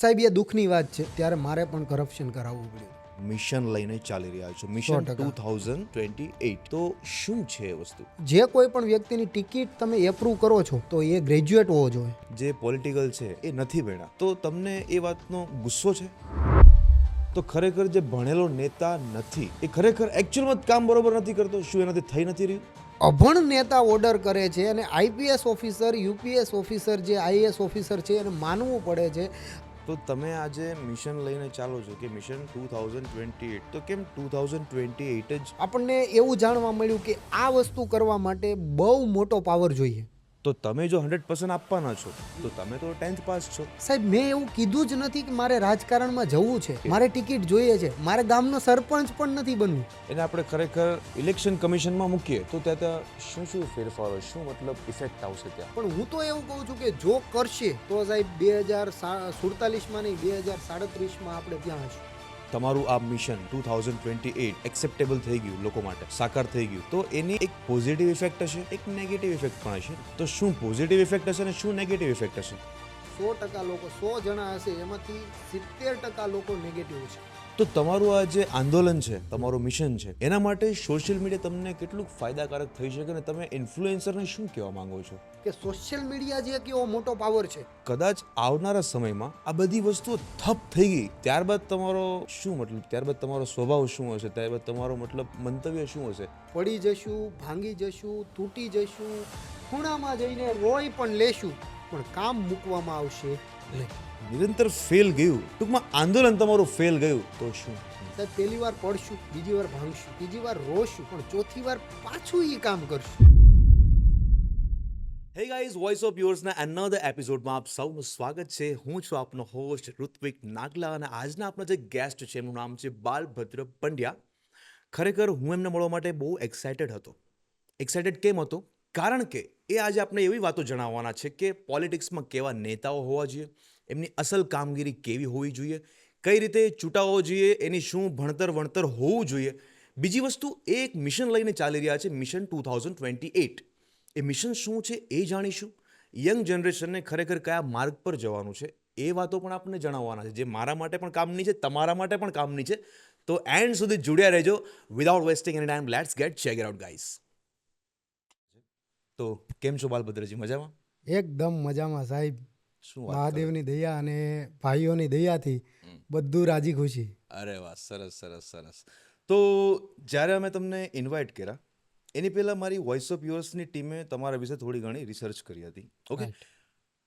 સાહેબ એ દુઃખની વાત છે, ત્યારે મારે પણ કરપ્શન કરાવવું પડ્યું. મિશન લઈને ચાલી રહ્યા છો, મિશન 100%. 2028. તો શું છે એ વસ્તુ? જે કોઈ પણ વ્યક્તિની ટિકિટ તમે એપ્રૂવ કરો છો તો એ ગ્રેજ્યુએટ હોવો જોઈએ. જે પોલિટિકલ છે એ નથી ભણ્યા, તો તમને એ વાતનો ગુસ્સો છે? તો ખરેખર જે ભણેલો નેતા નથી એ ખરેખર એકચ્યુઅલમાં કામ બરોબર નથી કરતો, શું એનાથી થઈ નથી રહ્યું? અભણ નેતા ઓર્ડર કરે છે અને આઈપીએસ ઓફિસર, યુપીએસ ઓફિસર, જે આઈએએસ ઓફિસર છે એને માનવું પડે છે. તો તમે આજે મિશન લઈને ચાલો છો કે મિશન 2028, તો કેમ 2028 જ? આપણને એવું જાણવા મળ્યું કે આ વસ્તુ કરવા માટે બહુ મોટો પાવર જોઈએ. તો તમે જો 100% આપવાના છો તો તમે તો 10th પાસ છો. સાહેબ મેં એવું કીધું જ નથી કે મારે રાજકારણમાં જવું છે, મારે ટિકિટ જોઈએ છે, મારે ગામનો સરપંચ પણ નથી બનવું. એને આપણે ખરેખર ઇલેક્શન કમિશનમાં મૂકીએ તો ત્યાં શું ફેરફારો, શું મતલબ ઇફેક્ટ આવશે ત્યાં? પણ હું તો એવું કહું છું કે જો કરશે તો સાહેબ 2047માં નહીં 2037માં આપણે ત્યાં હશું. તમારું આ મિશન 2028 એક્સેપ્ટેબલ થઈ ગયું, લોકો માટે સાકાર થઈ ગયું, તો એની એક પોઝિટિવ ઇફેક્ટ હશે, એક નેગેટિવ ઇફેક્ટ પણ હશે. તો શું પોઝિટિવ ઇફેક્ટ હશે અને શું નેગેટિવ ઇફેક્ટ હશે? 100% લોકો, 100 જણા હશે એમાંથી 70% લોકો નેગેટિવ છે. તો તમારું આ જે આંદોલન છે, તમારું મિશન છે, એના માટે સોશિયલ મીડિયા તમને કેટલું ફાયદાકારક થઈ શકે અને તમે ઇન્ફ્લુએન્સરને શું કહેવા માંગો છો? કે સોશિયલ મીડિયા જે કેવો મોટો પાવર છે. કદાચ આવનારા સમયમાં આ બધી વસ્તુઓ ઠપ થઈ ગઈ, ત્યારબાદ તમારો શું મતલબ, ત્યારબાદ તમારો સ્વભાવ શું હશે, ત્યારબાદ તમારો મતલબ મંતવ્ય શું હશે? પડી જશું, ભાંગી જશું, તૂટી જશું, ખૂણામાં જઈને રોઈ પણ લેશું, પણ કામ મૂકવામાં આવશે નહીં. નિરંતર ફેલ ગયું, ટૂંકમાં આંદોલન તમારું ફેલ ગયું, તો શું? સાહેબ પહેલી વાર પડશું, બીજી વાર ભાંગશું, ત્રીજી વાર રોશું, પણ ચોથી વાર પાછું એ કામ કરશું. હે ગાઈઝ, વોઇસ ઓફ યોર્સના અનધર એપિસોડમાં આપ સૌનું સ્વાગત છે. હું છું આપનો હોસ્ટ ઋત્વિક નાગલા અને આજના આપણા જે ગેસ્ટ છે એમનું નામ છે બાલભદ્ર પંડ્યા. ખરેખર હું એમને મળવા માટે બહુ એક્સાઇટેડ હતો. એક્સાઇટેડ કેમ હતો? કારણ કે એ આજે આપણે એવી વાતો જણાવવાના છે કે પોલિટિક્સમાં કેવા નેતાઓ હોવા જોઈએ, એમની અસલ કામગીરી કેવી હોવી જોઈએ, કઈ રીતે ચૂંટાવો જોઈએ, એની શું ભણતર વણતર હોવું જોઈએ. બીજી વસ્તુ, એ એક મિશન લઈને ચાલી રહ્યા છે, મિશન 2028. એ મિશન શું છે એ જાણીશું. યંગ જનરેશનને ખરેખર કયા માર્ગ પર જવાનું છે એ વાતો પણ આપણને જણાવવાના છે, જે મારા માટે પણ કામની છે, તમારા માટે પણ કામની છે. તો એન્ડ સુધી જુડ્યા રહેજો. Without wasting any time, let's gate check it out guys. તો કેમ છો બાલભદ્રજી, મજામાં? એકદમ મજામાં સાહેબ. શું વાત કરો? મહાદેવની દયા અને ભાઈઓની દયાથી બધું રાજી ખુશી. અરે વાહ, સરસ સરસ સરસ. તો જ્યારે અમે તમને ઇન્વાઇટ કર્યા એની પહેલાં મારી વોઇસ ઓફ યોર્સની ટીમે તમારા વિશે થોડી ઘણી રિસર્ચ કરી હતી. Okay, Right.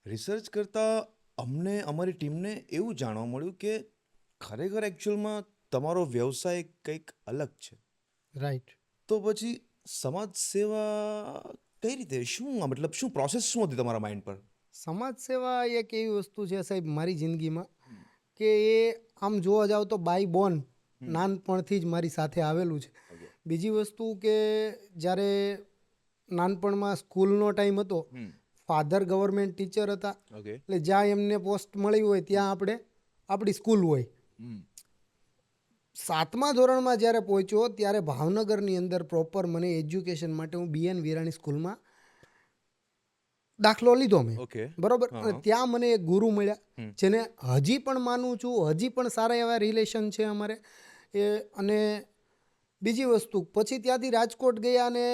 રિસર્ચ કરતાં અમને, અમારી ટીમને એવું જાણવા મળ્યું કે ખરેખર એકચ્યુઅલમાં તમારો વ્યવસાય કંઈક અલગ છે. રાઈટ. તો પછી સમાજ સેવા કઈ રીતે, શું મતલબ, શું પ્રોસેસ શું હતી તમારા માઇન્ડ પર? સમાજ સેવા એક એવી વસ્તુ છે સાહેબ મારી જિંદગીમાં કે એ આમ જોવા જાવ તો બાય બોર્ન નાનપણથી જ મારી સાથે આવેલું છે. બીજી વસ્તુ કે જ્યારે નાનપણમાં સ્કૂલનો ટાઈમ હતો, ફાધર ગવર્મેન્ટ ટીચર હતા, ઓકે. એટલે જ્યાં એમને પોસ્ટ મળી હોય ત્યાં આપણે આપણી સ્કૂલ હોય. 7મા ધોરણમાં જ્યારે પહોંચ્યો ત્યારે ભાવનગરની અંદર પ્રોપર મને એજ્યુકેશન માટે હું બીએન વિરાણી સ્કૂલમાં દાખલો લીધો મેં. ઓકે. બરોબર. હા. અને ત્યાં મને એક ગુરુ મળ્યા જેને હજી પણ માનું છું, હજી પણ સારા એવા રિલેશન છે અમારે એ. અને બીજી વસ્તુ, પછી ત્યાંથી રાજકોટ ગયા અને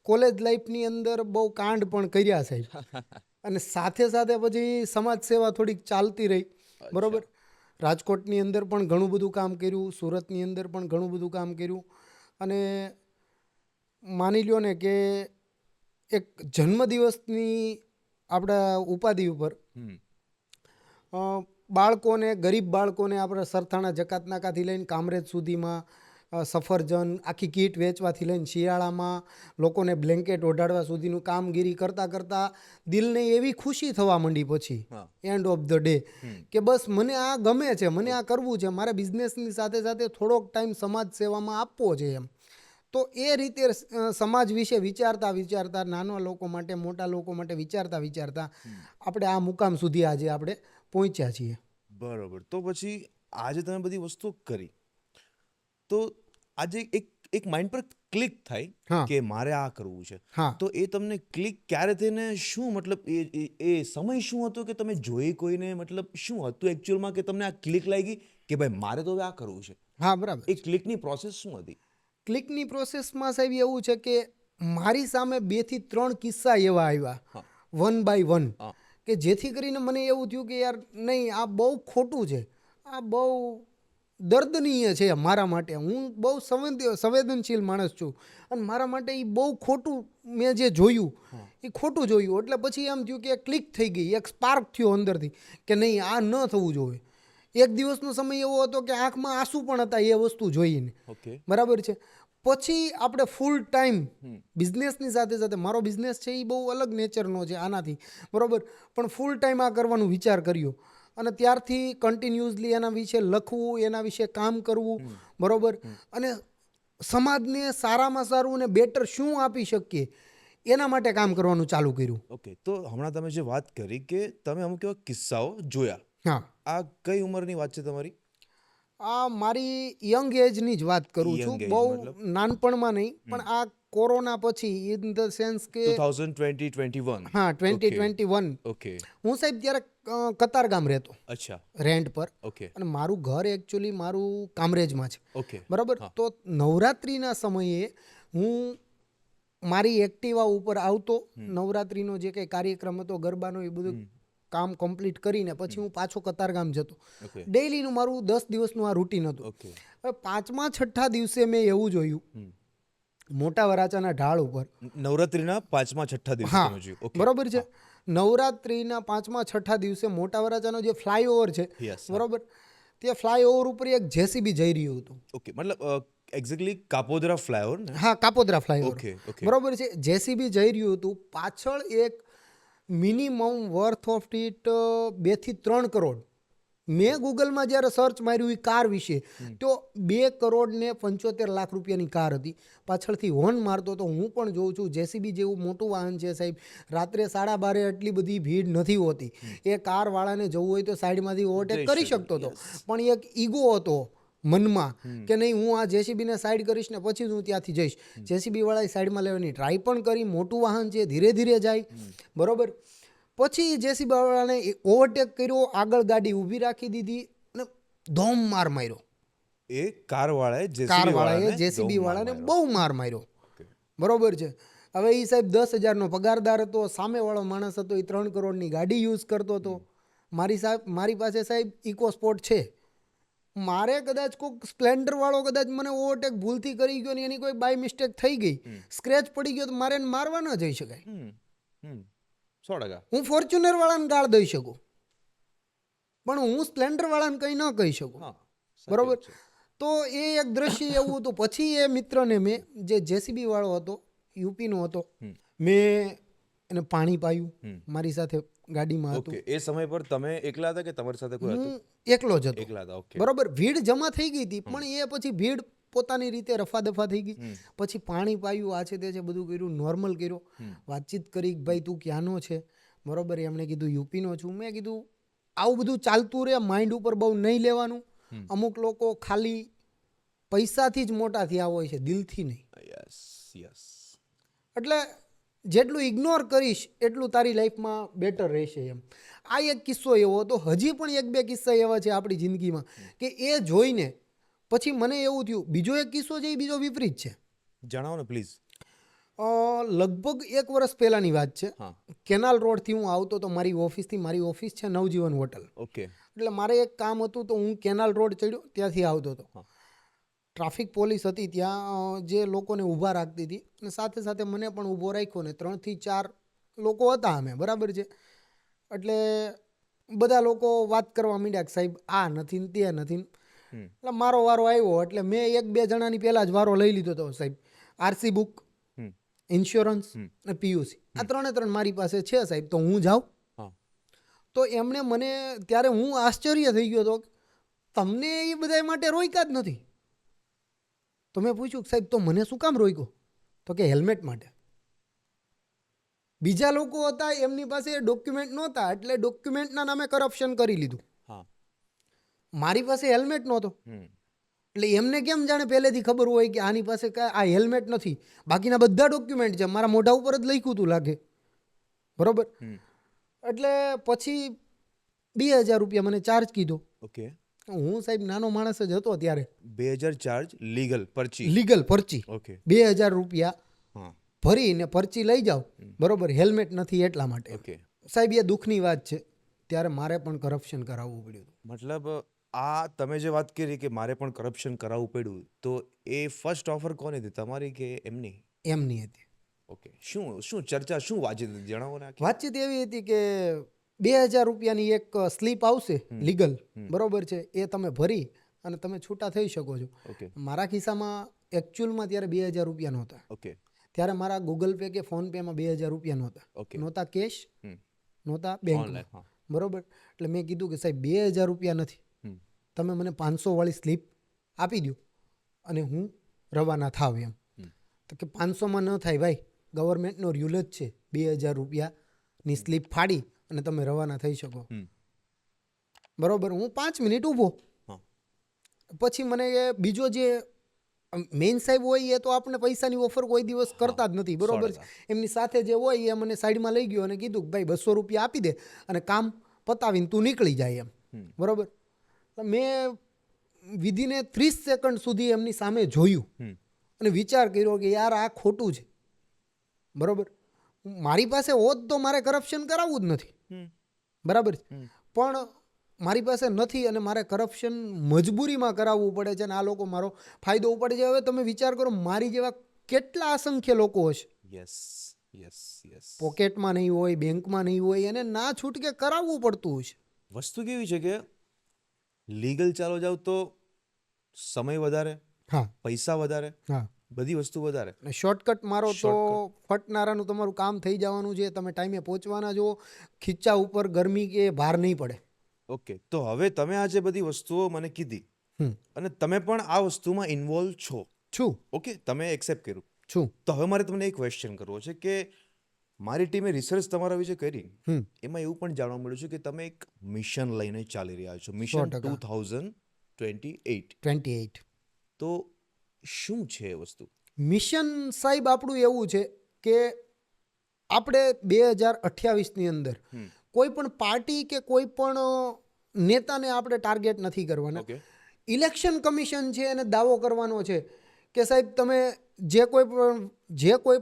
કોલેજ લાઈફની અંદર બહુ કાંડ પણ કર્યા સાહેબ. અને સાથે સાથે પછી સમાજ સેવા થોડીક ચાલતી રહી. બરોબર. રાજકોટની અંદર પણ ઘણું બધું કામ કર્યું, સુરતની અંદર પણ ઘણું બધું કામ કર્યું. અને માની લ્યો ને કે એક જન્મદિવસની આપણા ઉપાધિ ઉપર બાળકોને, ગરીબ બાળકોને આપણે સરથાણા જકાતનાકાથી લઈને કામરેજ સુધીમાં સફરજન, આખી કીટ વેચવાથી લઈને શિયાળામાં લોકોને બ્લેન્કેટ ઓઢાડવા સુધીનું કામગીરી કરતાં કરતાં દિલને એવી ખુશી થવા માંડી પછી એન્ડ ઓફ ધ ડે કે બસ મને આ ગમે છે, મને આ કરવું છે, મારે બિઝનેસની સાથે સાથે થોડોક ટાઈમ સમાજ સેવામાં આપવો છે એમ. તો એ રીતે સમાજ વિશે વિચારતા વિચારતા, નાના લોકો માટે, મોટા લોકો માટે વિચારતા વિચારતા આપણે આ મુકામ સુધી આજે આપણે પહોંચ્યા છીએ. બરોબર. તો પછી આજે તમે બધી વસ્તુ કરી, તો આજે એક માઇન્ડ પર ક્લિક થાય હા. કે મારે આ કરવું છે, હા. તો એ તમને ક્લિક ક્યારે થઈને શું મતલબ એ સમય શું હતો કે તમે જોઈ કોઈને, મતલબ શું હતું એકચ્યુઅલમાં કે તમને આ ક્લિક લાગી કે ભાઈ મારે તો હવે આ કરવું છે? હા, બરાબર. એ ક્લિકની પ્રોસેસ શું હતી? ક્લિકની પ્રોસેસમાં સાહેબ એવું છે કે મારી સામે 2 થી 3 કિસ્સા એવા આવ્યા, હા. વન બાય વન, હા. કે જેથી કરીને મને એવું થયું કે યાર નહીં, આ બહુ ખોટું છે, આ બહુ દર્દનીય છે મારા માટે. હું બહુ સંવેદનશીલ માણસ છું અને મારા માટે એ બહુ ખોટું મેં જે જોયું એ ખોટું જોયું. એટલે પછી એમ થયું કે ક્લિક થઈ ગઈ, એક સ્પાર્ક થયો અંદરથી કે નહીં, આ ન થવું જોઈએ. એક દિવસનો સમય એવો હતો કે આંખમાં આંસુ પણ હતા એ વસ્તુ જોઈને. ઓકે. બરાબર છે. પછી આપણે ફૂલ ટાઈમ બિઝનેસની સાથે સાથે, મારો બિઝનેસ છે એ બહુ અલગ નેચરનો છે આનાથી, બરાબર, પણ ફૂલ ટાઈમ આ કરવાનો વિચાર કર્યો અને ત્યારથી કન્ટિન્યુઅસલી એના વિશે લખવું, એના વિશે કામ કરવું, બરાબર, અને સમાજને સારામાં સારું અને બેટર શું આપી શકીએ એના માટે કામ કરવાનું ચાલુ કર્યું. ઓકે, તો હમણાં તમે જે વાત કરી કે તમે અમુક એવા કિસ્સાઓ જોયા, હા, આ કઈ ઉંમરની વાત છે તમારી? આ મારી યંગ એજની જ વાત કરું છું, Young age બહુ મતલબ? નાનપણમાં નહીં, પણ આ કોરોના પછી, ઇન ધ સેન્સ કે 2020-21? હા, ઓકે. 2021. ઓકે. હું સાહેબ ત્યારે કતારગામ રહેતો, અચ્છા. રેન્ટ પર, ઓકે. અને મારું ઘર એકચ્યુઅલી મારું કામરેજમાં છે, ઓકે. બરાબર. હા. તો નવરાત્રિના સમયે હું મારી એક્ટિવા ઉપર આવતો, નવરાત્રિનો જે કંઈ કાર્યક્રમ હતો, ગરબાનો, એ બધું કામ કમ્પ્લીટ કરીને પછી હું પાછો કતારગામ જતો. ઓકે. ડેઈલીનું મારું 10 દિવસનું આ રૂટીન હતું. ઓકે. હવે 5મા-6ઠ્ઠા દિવસે મેં એવું જોયું, મોટા વરાછાના ઢાળ ઉપર, નવરાત્રીના 5મા-6ઠ્ઠા દિવસે હા, તમે જોયું? ઓકે. બરોબર છે, નવરાત્રિના 5મા-6ઠ્ઠા દિવસે મોટા વરાછાનો જે ફ્લાયઓવર છે, Yes, હા. બરોબર, તે ફ્લાયઓવર ઉપર એક જેસીબી જઈ રહ્યું હતું. ઓકે, મતલબ એક્ઝેક્ટલી કાપોદ્રા ફ્લાયઓવર ને? હા, કાપોદ્રા ફ્લાયઓવર, ઓકે. ઓકે. બરોબર છે. જેસીબી જઈ રહ્યું હતું, પાછળ એક મિનિમમ વર્થ ઓફ ઇટ 2 થી 3 કરોડ. મેં ગૂગલમાં જ્યારે સર્ચ માર્યું એ કાર વિશે, તો 2 કરોડ ને 75 લાખ રૂપિયાની કાર હતી. પાછળથી હોર્ન મારતો તો. હું પણ જોઉં છું જેસીબી જેવું મોટું વાહન છે સાહેબ, રાત્રે 12:30 એટલી બધી ભીડ નથી હોતી. એ કારવાળાને જવું હોય તો સાઈડમાંથી ઓવરટેક જઈ કરી શકે, શકતો હતો, yes. પણ એક ઈગો હતો મનમાં કે નહીં, હું આ જેસીબીને સાઈડ કરીશ ને પછી જ હું ત્યાંથી જઈશ. જેસીબી વાળાએ સાઈડમાં લેવાની ટ્રાય પણ કરી, મોટું વાહન છે, ધીરે ધીરે જાય, બરોબર. પછી જેસીબી વાળાને ઓવરટેક કર્યો, આગળ ગાડી ઊભી રાખી દીધી અને ધોમ માર માર્યો. એ કારવાળાએ કારવાળાએ જેસીબી વાળાને બહુ માર માર્યો, બરોબર છે. હવે એ સાહેબ 10,000નો પગારદાર હતો, સામેવાળો માણસ હતો એ 3 કરોડની ગાડી યુઝ કરતો હતો. મારી પાસે સાહેબ ઇકો સ્પોર્ટ છે. મારે કદાચ કોઈક સ્પ્લેન્ડર વાળો કદાચ મને ઓવરટેક ભૂલથી કરી ગયો ને એની કોઈ બાય મિસ્ટેક થઈ ગઈ, સ્ક્રેચ પડી ગયો, તો મારે એને મારવા ન જઈ શકાય. 100%. હું ફોર્ચ્યુનર વાળાને ગાળ દઈ શકું, પણ હું સ્પ્લેન્ડર વાળાને કંઈ ન કહી શકું, હા, બરોબર. તો એ એક દ્રશ્ય એવું હતું. પછી એ મિત્રને મેં, જે જેસીબી વાળો હતો, યુપીનો હતો, મેં એને પાણી પાયું, મારી સાથે ગાડીમાં હતું. ઓકે, એ સમય પર તમે એકલા હતા કે તમારી સાથે કોઈ હતું? હું એકલો જ હતો, એકલા હતા. ઓકે. બરોબર. ભીડ જમા થઈ ગઈ હતી, પણ એ પછી ભીડ પોતાની રીતે રફા દફા થઈ ગઈ. પછી પાણી પાયું, આ છે તે છે, બધું કર્યું, નોર્મલ કર્યો, વાતચીત કરી કે ભાઈ તું ક્યાંનો છે, બરોબર. એમણે કીધું યુપીનો છું. મેં કીધું આવું બધું ચાલતું રહે, માઇન્ડ ઉપર બહુ નહીં લેવાનું. અમુક લોકો ખાલી પૈસાથી જ મોટા થયા હોય છે, દિલથી નહીં. Yes, yes. એટલે જેટલું ઇગ્નોર કરીશ એટલું તારી લાઈફમાં બેટર રહેશે એમ. આ એક કિસ્સો એવો હતો. હજી પણ 1-2 કિસ્સા એવા છે આપણી જિંદગીમાં કે એ જોઈને પછી મને એવું થયું. બીજો એક કિસ્સો છે, એ બીજો વિપરીત છે. જણાવો ને પ્લીઝ. લગભગ 1 વર્ષ પહેલાંની વાત છે. હા. કેનાલ રોડથી હું આવતો તો મારી ઓફિસથી. મારી ઓફિસ છે નવજીવન હોટલ. ઓકે. એટલે મારે એક કામ હતું તો હું કેનાલ રોડ ચડ્યો, ત્યાંથી આવતો હતો. ટ્રાફિક પોલીસ હતી ત્યાં, જે લોકોને ઊભા રાખતી હતી, અને સાથે સાથે મને પણ ઊભો રાખ્યો ને 3 થી 4 લોકો હતા અમે, બરાબર છે. એટલે બધા લોકો વાત કરવા માંડ્યા કે સાહેબ આ નથી ને તે નથી. એટલે મારો વારો આવ્યો એટલે મેં 1-2 જણાની પહેલાં જ વારો લઈ લીધો હતો. સાહેબ આરસી બુક, ઇન્સ્યોરન્સ અને પીયુસી, આ 3 મારી પાસે છે સાહેબ, તો હું જાઉં. તો એમણે મને, ત્યારે હું આશ્ચર્ય થઈ ગયો હતો, તમને એ બધા માટે રોક્યા જ નથી. તો મેં પૂછ્યું સાહેબ તો મને શું કામ રોક્યો? તો કે હેલ્મેટ માટે. બીજા લોકો હતા એમની પાસે ડોક્યુમેન્ટ નહોતા, એટલે ડોક્યુમેન્ટના નામે કરપ્શન કરી લીધું. મારી પાસે હેલ્મેટ નહોતો, એટલે એમને કેમ જાણે પહેલેથી ખબર હોય કે આની પાસે આ હેલ્મેટ નથી, બાકીના બધા ડોક્યુમેન્ટ છે, મારા મોઢા ઉપર જ લખ્યું હતું લાગે, બરોબર. એટલે પછી 2,000 રૂપિયા મને ચાર્જ કીધો. ઓકે. હું સાહેબ નાનો માણસ જ હતો ત્યારે. 2000 ચાર્જ લીગલ પરચી. લીગલ પરચી ઓકે. 2,000 રૂપિયા હા. ભરીને પરચી લઈ જાઓ, બરોબર, હેલ્મેટ નથી એટલા માટે. ઓકે. સાહેબ એ દુઃખની વાત છે, ત્યારે મારે પણ કરપ્શન કરાવવું પડ્યું હતું. મતલબ આ તમે જે વાત કરી કે મારે પણ કરપ્શન કરાવવું પડ્યું, તો એ ફર્સ્ટ ઓફર કોની હતી, તમારી કે એમની? એમની હતી. ઓકે. શું ચર્ચા, શું વાતચીત હતી, જણાવો ને. વાતચીત એવી હતી કે 2,000 રૂપિયાની એક સ્લીપ આવશે લીગલ, બરોબર છે, એ તમે ભરી અને તમે છૂટા થઈ શકો છો. ઓકે. મારા ખિસ્સામાં એકચ્યુઅલમાં ત્યારે 2,000 રૂપિયા નહોતા. ઓકે. ત્યારે મારા ગૂગલ પે કે ફોન પેમાં 2,000 રૂપિયા નહોતા. ઓકે. નહોતા કેશ, નહોતા બેંકમાં, હા. બરોબર. એટલે મેં કીધું કે સાહેબ 2,000 રૂપિયા નથી, તમે મને 500 વાળી સ્લીપ આપી દો અને હું રવાના થાવ એમ. તો કે 500માં ન થાય ભાઈ, ગવર્મેન્ટનો રૂલ જ છે 2,000 રૂપિયાની સ્લીપ ફાડી અને તમે રવાના થઈ શકો, બરોબર. હું 5 મિનિટ ઊભો. પછી મને એ બીજો જે મેઇન સાહેબ હોય એ તો આપણે પૈસાની ઓફર કોઈ દિવસ કરતા જ નથી, બરોબર છે. એમની સાથે જે હોય એ મને સાઈડમાં લઈ ગયો અને કીધું કે ભાઈ 200 રૂપિયા આપી દે અને કામ પતાવીને તું નીકળી જાય એમ, બરોબર. મેં વિધિને 30 સેકન્ડ સુધી એમની સામે જોયું અને વિચાર કર્યો કે યાર આ ખોટું છે, બરોબર. મારી પાસે હોત તો મારે કરપ્શન કરાવવું જ નથી, બરાબર છે. પણ મારી પાસે નથી અને મારે કરપ્શન મજબૂરીમાં કરાવવું પડે છે અને આ લોકો મારો ફાયદો ઉપાડે છે. હવે તમે વિચાર કરો, મારી જેવા કેટલા અસંખ્ય લોકો હશે, પોકેટમાં નહીં હોય, બેંકમાં નહીં હોય, એને ના છૂટકે કરાવવું પડતું હશે. વસ્તુ કેવી છે કે લીગલ ચાલો જાવ તો સમય વધારે, હા, પૈસા વધારે, હા, બધી વસ્તુ વધારે. અને શોર્ટકટ મારો તો ફટનારાનું તમારું કામ થઈ જવાનું છે, તમે ટાઈમે પહોંચવાના જો, ખીચા ઉપર ગરમી કે ભાર નહીં પડે. ઓકે. તો હવે તમે આ જે બધી વસ્તુઓ મને કીધી અને તમે પણ આ વસ્તુમાં ઇન્વોલ્વ છો. છું. ઓકે. તમે એક્સેપ્ટ કર્યું છું. તો હવે મારે તમને એક ક્વેશ્ચન કરવો છે કે મારી ટીમે રિસર્ચ તમારા વિશે કરી, એમાં એવું પણ જાણવા મળ્યું છે કે તમે એક મિશન લઈને ચાલી રહ્યા છો, મિશન 2028. તો શું છે એ વસ્તુ? મિશન સાહેબ આપણું એવું છે કે આપણે 2028ની અંદર કોઈ પણ પાર્ટી કે કોઈ પણ નેતાને આપણે ટાર્ગેટ નથી કરવાના. ઇલેક્શન કમિશન છે એને દાવો કરવાનો છે કે સાહેબ તમે જે કોઈ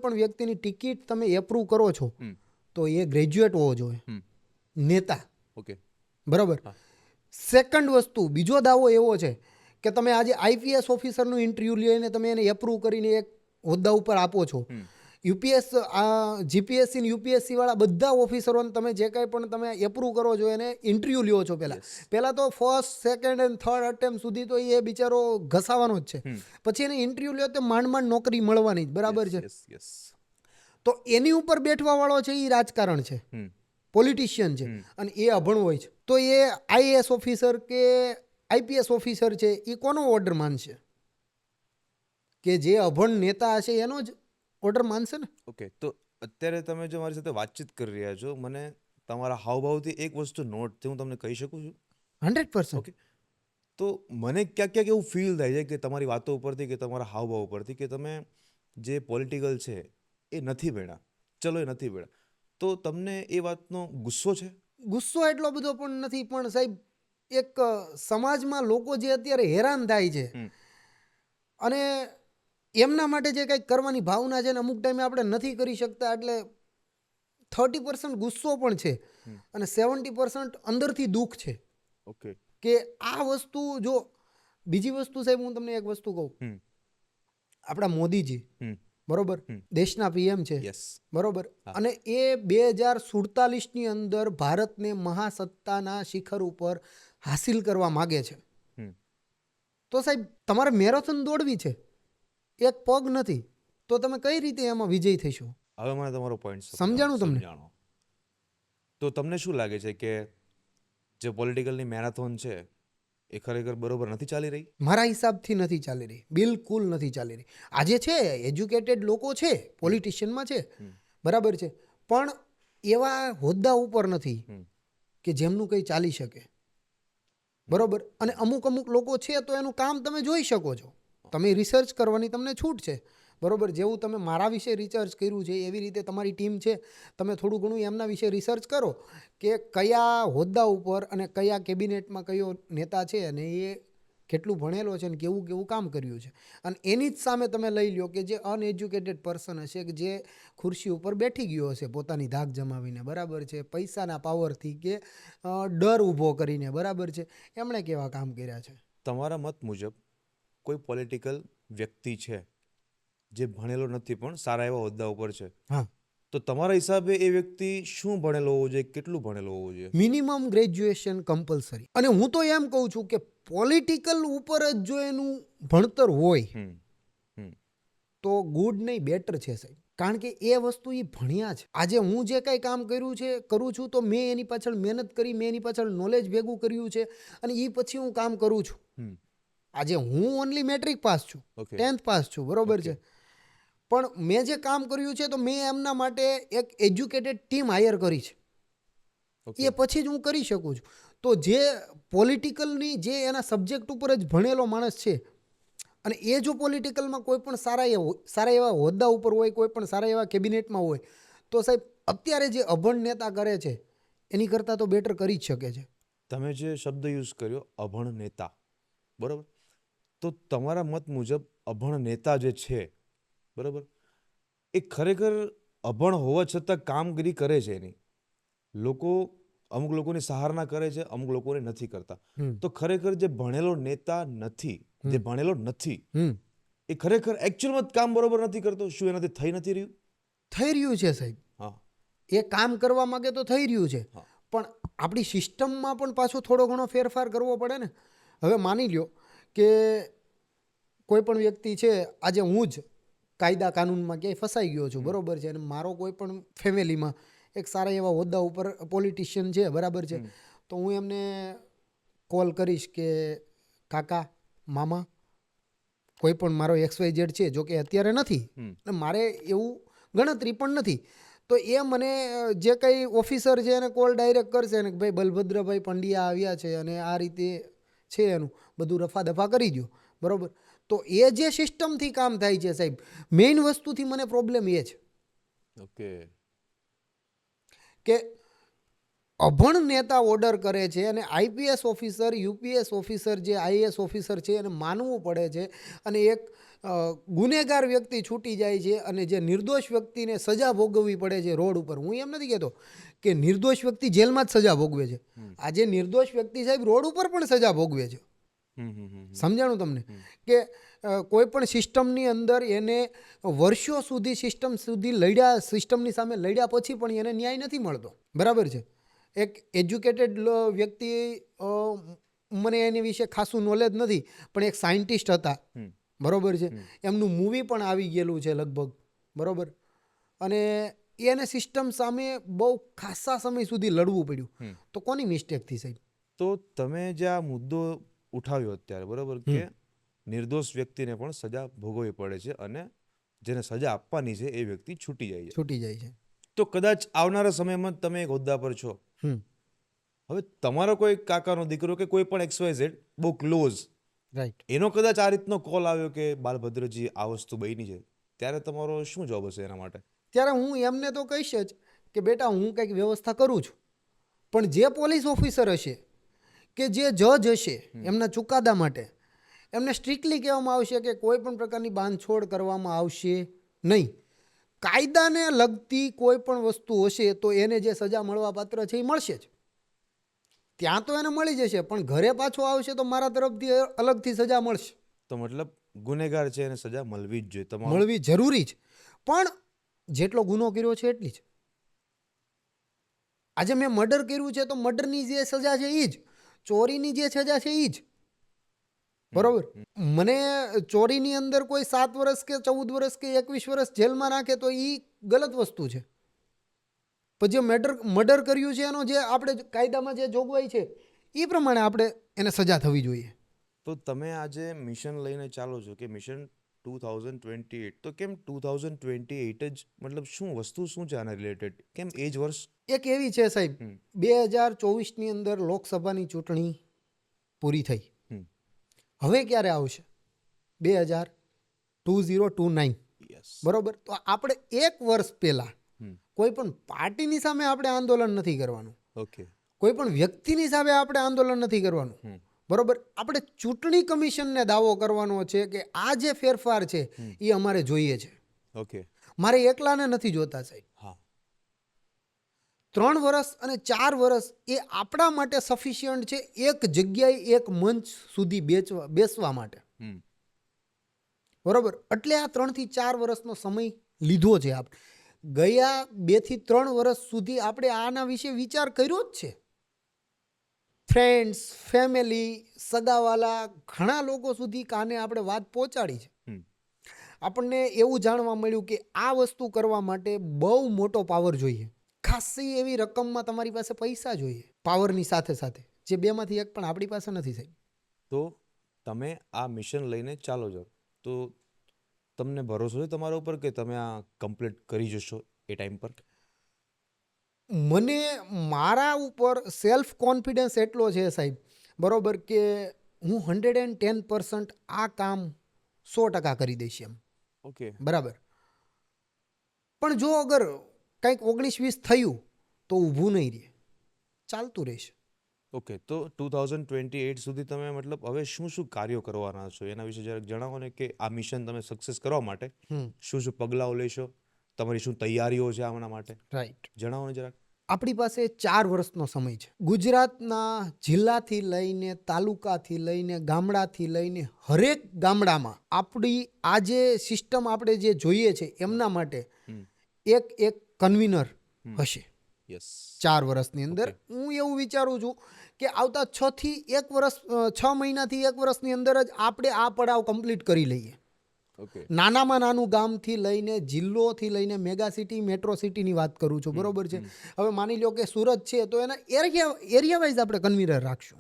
પણ વ્યક્તિની ટિકિટ તમે એપ્રૂવ કરો છો તો એ ગ્રેજ્યુએટ હોવો જોઈએ, નેતા. ઓકે, બરાબર. સેકન્ડ વસ્તુ, બીજો દાવો એવો છે કે તમે આજે IPS ઓફિસરનું ઇન્ટરવ્યૂ લઈને તમે એને એપ્રૂવ કરીને એક હોદ્દા ઉપર આપો છો. GPSC ને UPSC વાળા બધા ઓફિસરોને તમે જે કંઈ પણ તમે એપ્રૂવ કરો છો એને ઇન્ટરવ્યૂ લ્યો છો. પહેલાં તો first, second and third attempt સુધી તો એ બિચારો ઘસાવાનો જ છે, પછી એને ઇન્ટરવ્યૂ લ્યો તો માંડ નોકરી મળવાની જ, બરાબર છે. તો એની ઉપર બેઠવા વાળો છે એ રાજકારણ છે, પોલિટિશિયન છે, અને એ અભણ હોય છે. તો એ IAS ઓફિસર કે IPS ઓફિસર છે એ કોનો ઓર્ડર માનશે? કે જે અભણ નેતા હશે એનો જ ઓર્ડર માનશે ને. ઓકે. તો અત્યારે તમે જો મારી સાથે વાતચીત કરી રહ્યા છો, મને તમારા હાવભાવથી એક વસ્તુ નોટ હું તમને કહી શકું છું? 100%. ઓકે. તો મને ક્યાંક એવું ફીલ થાય છે કે તમારી વાતો ઉપરથી કે તમારા હાવભાવ ઉપરથી કે તમે જે પોલિટિકલ છે એ નથી ભણ્યા. ચલો એ નથી ભણ્યા, તો તમને એ વાતનો ગુસ્સો છે? ગુસ્સો એટલો બધો પણ નથી, પણ સાહેબ એક સમાજમાં લોકો જે અત્યારે હેરાન થાય છે અને એમના માટે જે કંઈક કરવાની ભાવના છે ને અમુક ટાઈમે આપણે નથી કરી શકતા, એટલે 30% ગુસ્સો પણ છે અને 70% અંદરથી દુઃખ છે. ઓકે. કે આ વસ્તુ જો બીજી વસ્તુ સાહેબ હું તમને એક વસ્તુ કહું, આપણા મોદીજી બરોબર દેશના PM છે, બરોબર, અને એ 2047ની અંદર ભારતને મહાસત્તાના શિખર ઉપર હાસિલ કરવા માગે છે. તો સાહેબ તમારે મેરેથોન દોડવી છે, એક પગ નથી, તો તમે કઈ રીતે એમાં વિજય થશો? હવે મને તમારો પોઈન્ટ સમજાણું તમને? તો તમને શું લાગે છે કે જે પોલિટિકલની મેરેથોન છે એ ખરેખર બરોબર નથી ચાલી રહી? મારા હિસાબથી નથી ચાલી રહી, બિલકુલ નથી ચાલી રહી. આજે છે એજ્યુકેટેડ લોકો છે, પોલિટિશિયનમાં છે, બરાબર છે, પણ એવા હોદ્દા ઉપર નથી કે જેમનું કંઈ ચાલી શકે. બરોબર. અને અમુક લોકો છે તો એનું કામ તમે જોઈ શકો છો, તમે રિસર્ચ કરવાની તમને છૂટ છે, બરોબર. જેવું તમે મારા વિશે રિસર્ચ કર્યું છે એવી રીતે તમારી ટીમ છે, તમે થોડું ઘણું એમના વિશે રિસર્ચ કરો કે કયા હોદ્દા ઉપર અને કયા કેબિનેટમાં કયો નેતા છે અને એ કેટલું ભણેલો છે અને કેવું કેવું કામ કર્યું છે. અને એની જ સામે તમે લઈ લો કે જે અનએજ્યુકેટેડ પર્સન હશે, કે જે ખુરશી ઉપર બેઠી ગયો હશે પોતાની ધાક જમાવીને, બરાબર છે, પૈસાના પાવરથી કે ડર ઊભો કરીને, બરાબર છે, એમણે કેવા કામ કર્યા છે. તમારા મત મુજબ કોઈ પોલિટિકલ વ્યક્તિ છે જે ભણેલો નથી પણ સારા એવા હોદ્દા ઉપર છે, હા, તો તમારા હિસાબે એ વ્યક્તિ શું ભણેલો હોવો જોઈએ, કેટલું ભણેલો હોવો જોઈએ? Minimum graduation compulsory. અને હું તો એમ કહું છું કે પોલિટિકલ ઉપર જ જો એનું ભણતર હોય હમ હમ તો ગુડ નહીં, બેટર છે સાહેબ. કારણ કે એ વસ્તુ એ ભણ્યા છે. આજે હું જે કંઈ કામ કરું છું તો મેં એની પાછળ મહેનત કરી, મેં એની પાછળ નોલેજ ભેગું કર્યું છે અને એ પછી હું કામ કરું છું. હમ આજે હું ઓનલી મેટ્રિક પાસ છું, ઓકે 10th પાસ છું, બરોબર ઓકે. છે, પણ મેં જે કામ કર્યું છે તો મેં એમના માટે એક એજ્યુકેટેડ ટીમ હાયર કરી છે. ઓકે એ પછી જ હું કરી શકું છું. તો જે પોલિટિકલની જે એના સબ્જેક્ટ ઉપર જ ભણેલો માણસ છે અને એ જો પોલિટિકલમાં કોઈ પણ સારા એવા હોદ્દા ઉપર હોય, કોઈ પણ સારા એવા કેબિનેટમાં હોય, તો સાહેબ અત્યારે જે અભણ નેતા કરે છે એની કરતાં તો બેટર કરી જ શકે છે. તમે જે શબ્દ યુઝ કર્યો અભણ નેતા, બરાબર, તો તમારા મત મુજબ અભણ નેતા જે છે, બરાબર, એ ખરેખર અભણ હોવા છતાં કામગીરી કરે છે એની, અમુક લોકોની સહારના કરે છે, અમુક લોકોને નથી કરતા. હમ તો ખરેખર જે ભણેલો નેતા નથી, જે ભણેલો નથી, હમ એ ખરેખર એકચ્યુઅલમાં કામ બરોબર નથી કરતો, શું એનાથી થઈ નથી રહ્યું? થઈ રહ્યું છે સાહેબ. હા એ કામ કરવા માંગે તો થઈ રહ્યું છે, હા પણ આપણી સિસ્ટમમાં પણ પાછો થોડો ઘણો ફેરફાર કરવો પડે ને. હવે માની લ્યો કે કોઈ પણ વ્યક્તિ છે, આજે હું જ કાયદા કાનૂનમાં ક્યાંય ફસાઈ ગયો છું, બરોબર છે, અને મારો કોઈ પણ ફેમિલીમાં એક સારા એવા હોદ્દા ઉપર પોલિટિશિયન છે, બરાબર છે, તો હું એમને કોલ કરીશ કે કાકા, મામા, કોઈ પણ મારો XYZ છે, જો કે અત્યારે નથી અને મારે એવું ગણતરી પણ નથી, તો એ મને જે કંઈ ઓફિસર છે એને કોલ ડાયરેક્ટ કરશે ને કે ભાઈ બલભદ્રભાઈ પંડ્યા આવ્યા છે અને આ રીતે છે, એનું બધું રફા દફા કરી દો, બરાબર. તો એ જે સિસ્ટમથી કામ થાય છે સાહેબ, મેઇન વસ્તુથી મને પ્રોબ્લેમ એ છે ઓકે કે અભણ નેતા ઓર્ડર કરે છે અને IPS ઓફિસર, UPS ઓફિસર, જે IAS ઓફિસર છે એને માનવું પડે છે અને એક ગુનેગાર વ્યક્તિ છૂટી જાય છે અને જે નિર્દોષ વ્યક્તિને સજા ભોગવવી પડે છે રોડ ઉપર. હું એમ નથી કહેતો કે નિર્દોષ વ્યક્તિ જેલમાં જ સજા ભોગવે છે, આજે નિર્દોષ વ્યક્તિ સાહેબ રોડ ઉપર પણ સજા ભોગવે છે. સમજાણું તમને કે કોઈ પણ સિસ્ટમની અંદર એને વર્ષો સુધી સિસ્ટમની સામે લડ્યા પછી પણ એને ન્યાય નથી મળતો, બરાબર છે. એક એજ્યુકેટેડ વ્યક્તિ, મને એની વિશે ખાસું નોલેજ નથી, પણ એક સાયન્ટિસ્ટ હતા, બરોબર છે, એમનું મૂવી પણ આવી ગયેલું છે લગભગ, બરોબર, અને એને સિસ્ટમ સામે બહુ ખાસા સમય સુધી લડવું પડ્યું. તો કોની મિસ્ટેકથી સાહેબ? તો તમે જે આ મુદ્દો ઉઠાવ્યો અત્યારે, બરોબર, કે નિર્દોષ વ્યક્તિને પણ સજા ભોગવવી પડે છે અને જેને સજા આપવાની છે એ વ્યક્તિ છૂટી જાય છે. તો કદાચ આવનારા સમયમાં તમે એક હોદ્દા પર છો, હવે તમારો કોઈ કાકાનો દીકરો કે કોઈ પણ XYZ બહુ ક્લોઝ, રાઈટ, એનો કદાચ આ રીતનો કોલ આવ્યો કે બાલભદ્રજી આ વસ્તુ બની છે, ત્યારે તમારો શું જવાબ હશે એના માટે? ત્યારે હું એમને તો કહીશ જ કે બેટા હું કંઈક વ્યવસ્થા કરું છું, પણ જે પોલીસ ઓફિસર હશે કે જે જજ હશે એમના ચુકાદા માટે એમને સ્ટ્રિક્ટલી કહેવામાં આવશે કે કોઈ પણ પ્રકારની બાંધછોડ કરવામાં આવશે નહીં. કાયદાને લગતી કોઈ પણ વસ્તુ હશે તો એને જે સજા મળવા પાત્ર છે એ મળશે જ, ત્યાં તો એને મળી જશે, પણ ઘરે પાછો આવશે તો મારા તરફથી અલગથી સજા મળશે. તો મતલબ ગુનેગાર છે એને સજા મળવી જ જોઈએ, મળવી જરૂરી જ, પણ જેટલો ગુનો કર્યો છે એટલી જ. આજે મેં મર્ડર કર્યું છે તો મર્ડરની જે સજા છે એ જ, ચોરીની જે સજા છે એ જ, બરોબર. મને ચોરીની અંદર કોઈ 7 વર્ષ કે 14 વર્ષ કે 21 વર્ષ જેલમાં નાખે તો એ ગલત વસ્તુ છે, પણ જે મર્ડર કર્યું છે એનો જે આપણે કાયદામાં જે જોગવાઈ છે એ પ્રમાણે આપણે એને સજા થવી જોઈએ. તો તમે આજે મિશન લઈને ચાલો છો કે મિશન 2028, તો કેમ 2028 જ, મતલબ શું વસ્તુ શું છે આના રિલેટેડ, કેમ એ જ વર્ષ? એક એવી છે સાહેબ, 2024ની અંદર લોકસભાની ચૂંટણી પૂરી થઈ. હમ. હવે ક્યારે આવશે? 2029. યસ. બરોબર. તો આપણે 1 વર્ષ પહેલાં કોઈ પણ પાર્ટીની સામે આપણે આંદોલન નથી કરવાનું, ઓકે. કોઈ પણ વ્યક્તિની સામે આપણે આંદોલન નથી કરવાનું. બરોબર. આપણે ચૂંટણી કમિશનને દાવો કરવાનો છે કે આ જે ફેરફાર છે એ અમારે જોઈએ છે. ઓકે. મારે એકલાને નથી જોતા સાહેબ. હા. 3 વર્ષ અને 4 વર્ષ એ આપણા માટે સફિશિયન્ટ છે એક જગ્યાએ એક મંચ સુધી બેસવા માટે. બરોબર. એટલે આ 3 થી 4 વર્ષનો સમય લીધો છે. આપણે ગયા 2 થી 3 વર્ષ સુધી આપણે આના વિશે વિચાર કર્યો જ છે. ફ્રેન્ડ્સ, ફેમિલી, સગાવાલા ઘણા લોકો સુધી કાને આપણે વાત પહોંચાડી છે. આપણને એવું જાણવા મળ્યું કે આ વસ્તુ કરવા માટે બહુ મોટો પાવર જોઈએ. ખાસી એવી રકમમાં તમારી પાસે પૈસા જોઈએ પાવરની સાથે સાથે, જે બેમાંથી એક પણ આપણી પાસે નથી સાહેબ. તો તમે આ મિશન લઈને ચાલો છો, તો તમને ભરોસો છે તમારા ઉપર કે તમે આ કમ્પ્લીટ કરી જશો એ ટાઈમ પર? મને મારા ઉપર સેલ્ફ કોન્ફિડન્સ એટલો છે સાહેબ, બરોબર, કે હું 110% આ કામ 100% કરી દઈશ એમ. ઓકે. બરાબર. પણ જો અગર કંઈક 19-20 થયું તો ઊભું નહીં રહે, ચાલતું રહેશે. ઓકે. તો 2028 સુધી તમે મતલબ હવે શું શું કાર્યો કરવાના છો એના વિશે જરાક જણાવો ને, કે આ મિશન તમે સક્સેસ કરવા માટે શું શું પગલાઓ લેશો, તમારી શું તૈયારીઓ છે આમના માટે? રાઈટ. જણાવો ને જરાક. આપણી પાસે 4 વર્ષનો સમય છે. ગુજરાતના જિલ્લાથી લઈને તાલુકાથી લઈને ગામડાથી લઈને હરેક ગામડામાં આપણી આ જે સિસ્ટમ આપણે જે જોઈએ છે એમના માટે એક કન્વીનર હશે. યસ. 4 વર્ષની અંદર હું એવું વિચારું છું કે આવતા 6 મહિનાથી 1 વર્ષની અંદર જ આપણે આ પડાવ કમ્પ્લીટ કરી લઈએ. ઓકે. નાનામાં નાનું ગામથી લઈને જિલ્લોથી લઈને મેગા સિટી, મેટ્રો સિટીની વાત કરું છું. બરોબર છે. હવે માની લો કે સુરત છે તો એના એરિયા વાઇઝ આપણે કન્વીનર રાખશું.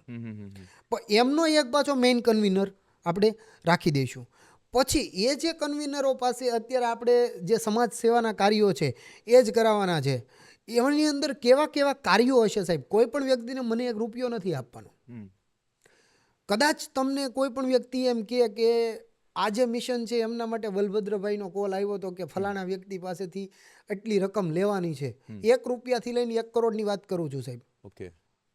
પણ એમનો એક પાછો મેઇન કન્વીનર આપણે રાખી દઈશું. પછી એ જે કન્વીનરો પાસે અત્યારે આપણે જે સમાજ સેવાના કાર્યો છે એ જ કરાવવાના છે. એની અંદર કેવા કેવા કાર્યો હશે સાહેબ? કોઈ પણ વ્યક્તિને મને 1 રૂપિયો નથી આપવાનો. કદાચ તમને કોઈ પણ વ્યક્તિ એમ કહે કે આ જે મિશન છે એમના માટે વલભદ્રભાઈનો કોલ આવ્યો હતો કે ફલાણા વ્યક્તિ પાસેથી એટલી રકમ લેવાની છે, 1 રૂપિયાથી લઈને 1 કરોડની વાત કરું છું સાહેબ. ઓકે.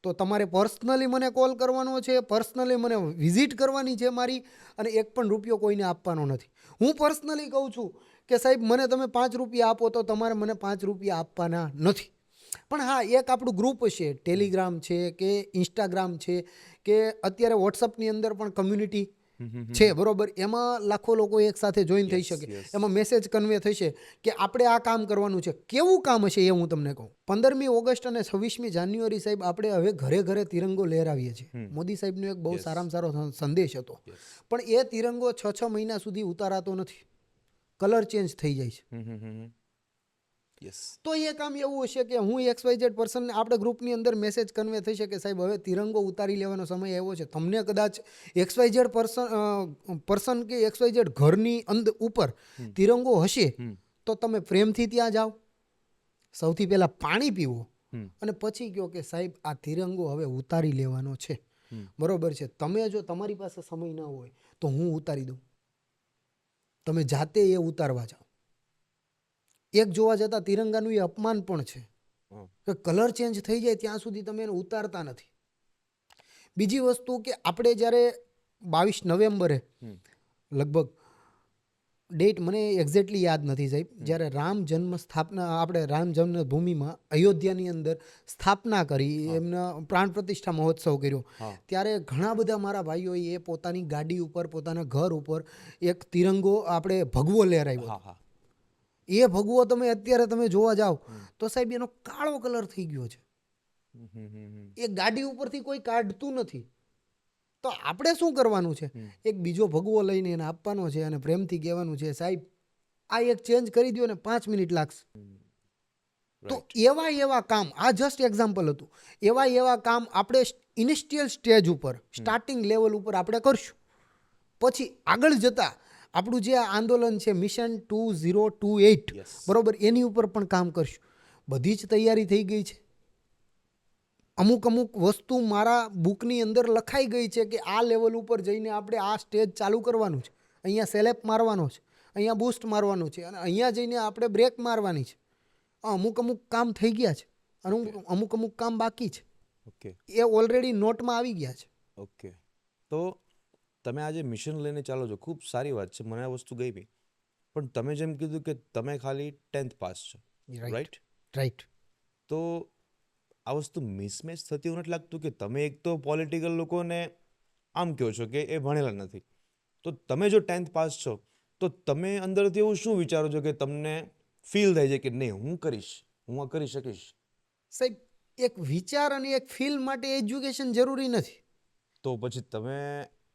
તો તમારે પર્સનલી મને કોલ કરવાનો છે, પર્સનલી મને વિઝિટ કરવાની છે મારી, અને 1 પણ રૂપિયો કોઈને આપવાનો નથી. હું પર્સનલી કહું છું કે સાહેબ મને તમે 5 રૂપિયા આપો તો તમારે મને 5 રૂપિયા આપવાના નથી. પણ હા, એક આપણું ગ્રુપ છે, ટેલિગ્રામ છે કે ઇન્સ્ટાગ્રામ છે કે અત્યારે વોટ્સઅપની અંદર પણ કમ્યુનિટી છે. બરોબર. એમાં લાખો લોકો એક સાથે જોઈન થઈ શકે. એમાં મેસેજ કન્વે થશે કે આપણે આ કામ કરવાનું છે. કેવું કામ હશે એ હું તમને કહું. 15મી ઓગસ્ટ અને 26મી જાન્યુઆરી સાહેબ આપણે હવે ઘરે ઘરે તિરંગો લહેરાવીએ છીએ. મોદી સાહેબનો એક બહુ સારામાં સારો સંદેશ હતો. પણ એ તિરંગો 6 મહિના સુધી ઉતારાતો નથી, કલર ચેન્જ થઈ જાય છે. તો એ કામ એવું હશે કે હું XYZ પર્સનને આપણે ગ્રુપની અંદર મેસેજ કન્વે થશે કે સાહેબ હવે તિરંગો ઉતારી લેવાનો સમય આવ્યો છે. તમને કદાચ XYZ પર્સન કે XYZ ઘરની ઉપર તિરંગો હશે તો તમે પ્રેમથી ત્યાં જાઓ, સૌથી પહેલાં પાણી પીવો અને પછી કહો કે સાહેબ આ તિરંગો હવે ઉતારી લેવાનો છે. બરોબર છે. તમે જો તમારી પાસે સમય ન હોય તો હું ઉતારી દઉં, તમે જાતે એ ઉતારવા જાઓ. એક જોવા જતાં તિરંગાનું એ અપમાન પણ છે કે કલર ચેન્જ થઈ જાય ત્યાં સુધી તમે એને ઉતારતા નથી. બીજી વસ્તુ કે આપણે જ્યારે 22 નવેમ્બરે લગભગ ડેટ મને એક્ઝેક્ટલી યાદ નથી સાહેબ, જ્યારે રામ જન્મભૂમિમાં અયોધ્યાની અંદર સ્થાપના કરી, એમના પ્રાણ પ્રતિષ્ઠા મહોત્સવ કર્યો, ત્યારે ઘણા બધા મારા ભાઈઓએ પોતાની ગાડી ઉપર, પોતાના ઘર ઉપર એક તિરંગો આપણે ભગવો લહેરાવ્યો. એ ભગવો તમે અત્યારે જોવા જાઓ તો સાહેબ એનો કાળો કલર થઈ ગયો છે. એ ગાડી ઉપરથી કોઈ કાઢતું નથી. તો આપણે શું કરવાનું છે? એક બીજો ભગવો લઈને એને આપવાનો છે અને પ્રેમથી કહેવાનું છે સાહેબ આ એક ચેન્જ કરી દો ને 5 મિનિટ લાગશે. તો એવા કામ, આ જસ્ટ એક્ઝામ્પલ હતું, એવા કામ આપણે ઇનિશિયલ સ્ટેજ ઉપર, સ્ટાર્ટિંગ લેવલ ઉપર આપણે કરશું. પછી આગળ જતા આપણું જે આંદોલન છે મિશન 2028, બરોબર, એની ઉપર પણ કામ કરશું. બધી જ તૈયારી થઈ ગઈ છે. અમુક વસ્તુ મારા બુકની અંદર લખાઈ ગઈ છે કે આ લેવલ ઉપર જઈને આપણે આ સ્ટેજ ચાલુ કરવાનું છે, અહીંયા સેલેપ મારવાનો છે, અહીંયા બૂસ્ટ મારવાનું છે અને અહીંયા જઈને આપણે બ્રેક મારવાની છે. અમુક કામ થઈ ગયા છે અને અમુક કામ બાકી છે. ઓકે એ ઓલરેડી નોટમાં આવી ગયા છે. ઓકે. તો તમે આજે મિશન લઈને ચાલો છો, ખૂબ સારી વાત છે, મને આ વસ્તુ ગમી. પણ તમે જેમ કીધું કે તમે ખાલી 10th પાસ છો, રાઈટ? રાઈટ. તો આ વસ્તુ મિસમેચ થતી એવું નથી લાગતું કે તમે એક તો પોલિટિકલ લોકોને આમ કહો છો કે એ ભણેલા નથી, તો તમે જો 10th પાસ છો તો તમે અંદરથી એવું શું વિચારો છો કે તમને ફીલ થાય છે કે નહીં હું કરીશ, હું આ કરી શકીશ? સાહેબ, એક વિચાર અને એક ફીલ માટે એજ્યુકેશન જરૂરી નથી. તો પછી તમે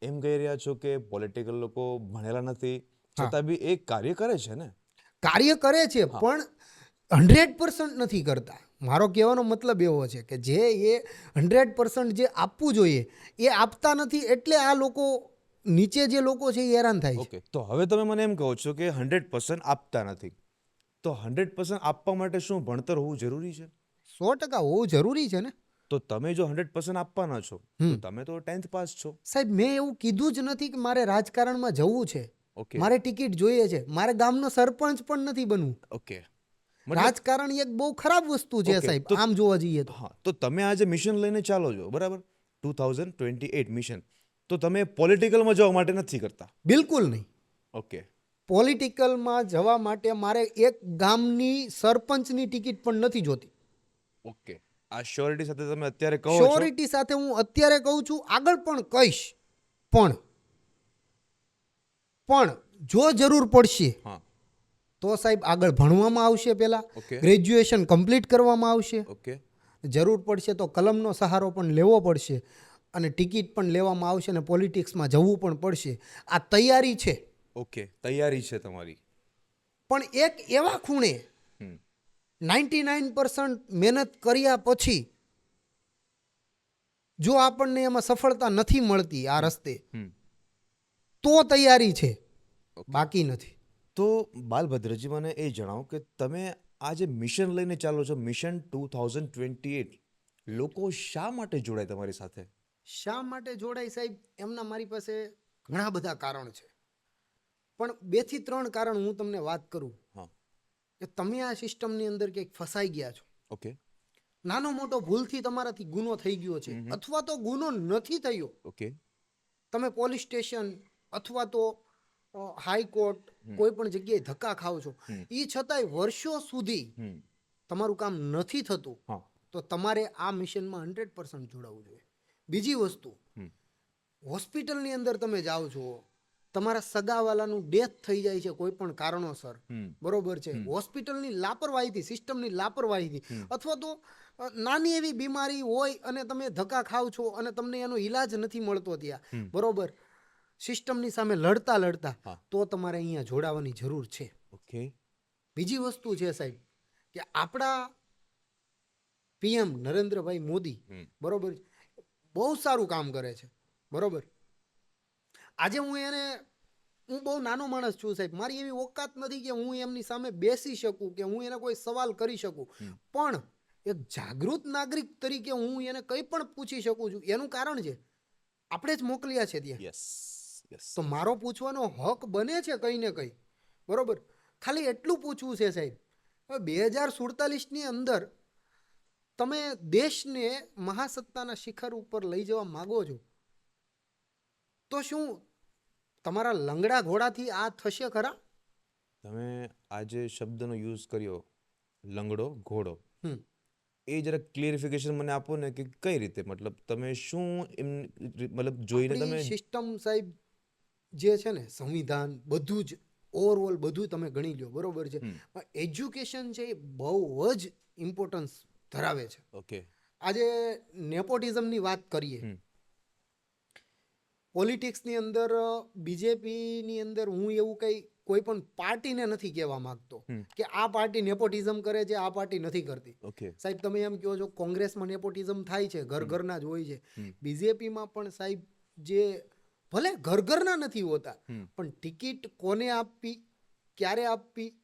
એમ કહી રહ્યા છો કે પોલિટિકલ લોકો ભણેલા નથી છતાં બી એ કાર્ય કરે છે ને? કાર્ય કરે છે પણ 100% નથી કરતા. મારો કહેવાનો મતલબ એવો છે કે જે એ 100% જે આપવું જોઈએ એ આપતા નથી, એટલે આ લોકો નીચે જે લોકો છે એ હેરાન થાય છે. ઓકે, તો હવે તમે મને એમ કહો છો કે 100% આપતા નથી, તો 100% આપવા માટે શું ભણતર હોવું જરૂરી છે? 100% હોવું જરૂરી છે ને. તો તમે જો 100% આપવાના છો તો તમે તો 10th પાસ છો. સાહેબ, મેં એવું કીધું જ નથી કે મારે રાજકારણમાં જવું છે, ઓકે મારે ટિકિટ જોઈએ છે, મારે ગામનો સરપંચ પણ નથી બનવું. ઓકે. રાજકારણ એક બહુ ખરાબ વસ્તુ છે ઓકે, સાહેબ, તો- આમ જોવા જઈએ તો. હા, તો તમે આજે મિશન લઈને ચાલો છો, બરાબર? 2028 મિશન, તો તમે પોલિટિકલમાં જવા માટે નથી કરતા? બિલકુલ નહીં. ઓકે પોલિટિકલમાં જવા માટે મારે એક ગામની સરપંચની ટિકિટ પણ નથી જોતી. ઓકે. આ શ્યોરિટી સાથે તમે અત્યારે કહો છો? શ્યોરિટી સાથે હું અત્યારે કહું છું, આગળ પણ કહીશ. પણ જો જરૂર પડશે હા. તો સાહેબ આગળ ભણવામાં આવશે, પહેલાં ઓકે ગ્રેજ્યુએશન કમ્પ્લીટ કરવામાં આવશે. ઓકે જરૂર પડશે તો કલમનો સહારો પણ લેવો પડશે અને ટિકિટ પણ લેવામાં આવશે અને પોલિટિક્સમાં જવું પણ પડશે. આ તૈયારી છે. ઓકે, તૈયારી છે તમારી. પણ એક એવા ખૂણે હમ 99% મહેનત કર્યા પછી જો આપણને એમાં સફળતા નથી મળતી આ રસ્તે, હમ તો તૈયારી છે, બાકી નથી. તો બાલભદ્રજી, મને એ જણાવો કે તમે આ જે મિશન લઈને ચાલો છો, મિશન 2028, લોકો શા માટે જોડાય તમારી સાથે? શા માટે જોડાય સાહેબ? એમના મારી પાસે ઘણા બધા કારણ છે, પણ 2 થી 3 કારણ હું તમને વાત કરું. હા. કે તમે આ સિસ્ટમની અંદર ક્યાંક ફસાઈ ગયા છો, ઓકે નાનો મોટો ભૂલથી તમારાથી ગુનો થઈ ગયો છે, અથવા તો ગુનો નથી થયો, ઓકે તમે પોલીસ સ્ટેશન અથવા તો હાઈકોર્ટ કોઈ પણ જગ્યાએ ધક્કા ખાઓ છો, એ છતાંય વર્ષો સુધી તમારું કામ નથી થતું, હા. તો તમારે આ મિશનમાં 100% જોડાવવું જોઈએ. બીજી વસ્તુ, હોસ્પિટલની અંદર તમે જાઓ છો, તમારા સગાવાલાનું ડેથ થઈ જાય છે કોઈ પણ કારણોસર, બરોબર છે, હોસ્પિટલની લાપરવાહીથી, સિસ્ટમની લાપરવાહીથી, અથવા તો નાની એવી બીમારી હોય અને તમે ધક્કા ખાવ છો અને તમને એનો ઈલાજ નથી મળતો ત્યાં, બરોબર, સિસ્ટમની સામે લડતા તો તમારે અહીંયા જોડાવાની જરૂર છે. ઓકે. બીજી વસ્તુ છે સાહેબ કે આપણા પીએમ નરેન્દ્રભાઈ મોદી, બરોબર, બહુ સારું કામ કરે છે, બરોબર. આજે હું બહુ નાનો માણસ છું સાહેબ, મારી એવી ઓકાત નથી કે હું એમની સામે બેસી શકું કે હું એને કોઈ સવાલ કરી શકું, પણ એક જાગૃત નાગરિક તરીકે હું એને કંઈ પણ પૂછી શકું છું. એનું કારણ છે આપણે જ મોકલ્યા છે ત્યાં, યસ યસ. તો મારો પૂછવાનો હક બને છે કંઈ ને કંઈ, બરોબર. ખાલી એટલું પૂછવું છે સાહેબ, હવે 2047ની અંદર તમે દેશને મહાસત્તાના શિખર ઉપર લઈ જવા માગો છો, તો શું તમારા લંગડા ઘોડાથી આ થશે ખરા? તમે આ જે શબ્દનો યુઝ કર્યો, લંગડો ઘોડો, એ જરા ક્લિયરિફિકેશન મને આપો ને કે કઈ રીતે, મતલબ તમે શું એમ મતલબ જોઈને તમે સિસ્ટમ સાહેબ જે છે ને, સંવિધાન બધું જ ઓવરઓલ બધું તમે ગણી લો, બરોબર છે, એજ્યુકેશન છે એ બહુ જ ઇમ્પોર્ટન્સ ધરાવે છે. ઓકે. આજે નેપોટિઝમની વાત કરીએ, પોલિટિક્સની અંદર બીજેપીની અંદર હું એવું કોઈ પણ પાર્ટીને નથી કહેવા માંગતો કે આ પાર્ટી નેપોટિઝમ કરે છે, આ પાર્ટી નથી કરતી. ઓકે. સાહેબ, તમે એમ કહો છો કોંગ્રેસમાં નેપોટિઝમ થાય છે, ઘરના જ હોય છે, બીજેપીમાં પણ સાહેબ જે ભલે ઘરના નથી હોતા, પણ ટિકિટ કોને આપવી, ક્યારે આપવી,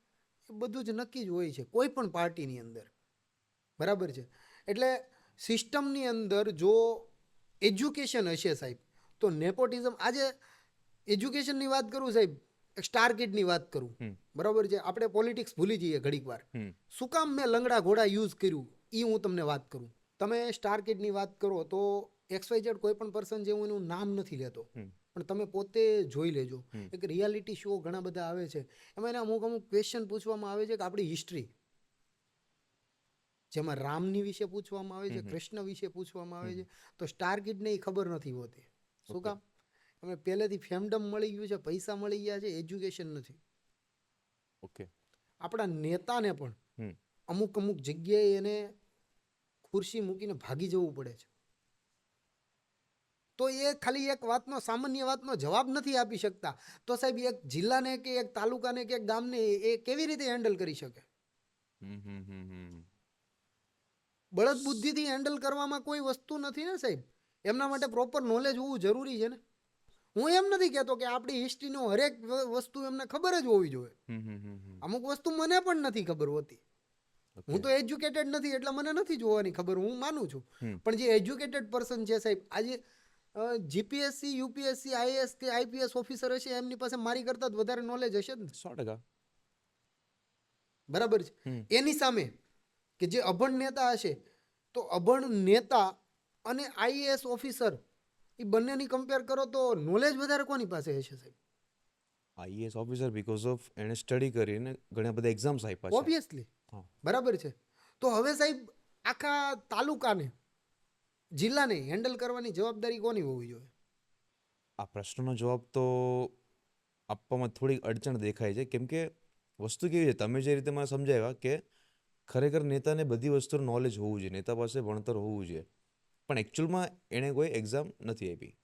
એ બધું જ નક્કી જ હોય છે કોઈ પણ પાર્ટીની અંદર, બરાબર છે. એટલે સિસ્ટમની અંદર જો એજ્યુકેશન હશે સાહેબ તો નેપોટિઝમ આજે એજ્યુકેશનની વાત કરું સાહેબ સ્ટાર કિડની વાત કરું બરાબર છે આપણે પોલિટિક્સ ભૂલી જઈએ ઘડીક વાર શું કામ મેં લંગડા ઘોડા યુઝ કર્યું એ હું તમને વાત કરું તમે સ્ટાર કિડની વાત કરો તો XYZ કોઈ પણ પર્સન જે હું એનું નામ નથી લેતો પણ તમે પોતે જોઈ લેજો એક રિયાલિટી શો ઘણા બધા આવે છે એમાં એને અમુક ક્વેશ્ચન પૂછવામાં આવે છે કે આપણી હિસ્ટ્રી જેમાં રામની વિશે પૂછવામાં આવે છે કૃષ્ણ વિશે પૂછવામાં આવે છે તો સ્ટાર કિડને એ ખબર નથી હોતી શું કામ અમે પહેલેથી ફેમડમ મળી ગયું છે પૈસા મળી ગયા છે એજ્યુકેશન નથી ઓકે આપણા નેતાને પણ અમુક જગ્યાએ એને ખુરશી મૂકીને ભાગી જવું પડે છે તો એ ખાલી એક વાતનો સામાન્ય વાતનો જવાબ નથી આપી શકતા તો સાહેબ એક જિલ્લાને કે એક તાલુકાને કે એક ગામને એ કેવી રીતે હેન્ડલ કરી શકે બળદ બુદ્ધિથી હેન્ડલ કરવામાં કોઈ વસ્તુ નથી ને સાહેબ એમના માટે પ્રોપર નોલેજ હોવું જરૂરી છે ને હું એમ નથી કહેતો કે આપણી હિસ્ટ્રીનો હરેક વસ્તુ એમને ખબર જ હોવી જોઈએ અમુક વસ્તુ મને પણ નથી ખબર હોતી હું તો એજ્યુકેટેડ નથી એટલે મને નથી જોવાની ખબર હું માનું છું પણ જે એજ્યુકેટેડ પર્સન છે સાહેબ આજે જીપીએસસી યુપીએસસી આઈએએસ કે આઈપીએસ ઓફિસર હશે એમની પાસે મારી કરતાં જ વધારે નોલેજ હશે જ ને 100%. બરાબર છે એની સામે કે જે અભણ નેતા હશે તો અભણ નેતા અને આઈએએસ ઓફિસર એ બંનેની કમ્પેર કરો તો નોલેજ વધારે કોની પાસે હશે સાહેબ આઈએએસ ઓફિસર બીકોઝ ઓફ એણે સ્ટડી કરીને ઘણા બધા એક્ઝામ્સ આપ્યા છે ઓબ્વિયસલી બરાબર છે તો હવે સાહેબ આખા તાલુકાને જિલ્લાને હેન્ડલ કરવાની જવાબદારી કોની હોવી જોઈએ આ પ્રશ્નનો જવાબ તો આપવામાં થોડીક અડચણ દેખાય છે કેમ કે વસ્તુ કેવી છે તમે જે રીતે મને સમજાવ્યા કે ખરેખર નેતાને બધી વસ્તુનું નોલેજ હોવું જોઈએ નેતા પાસે ભણતર હોવું જોઈએ પણ એકચ્યુઅલમાં એણે કોઈ એક્ઝામ નથી આપી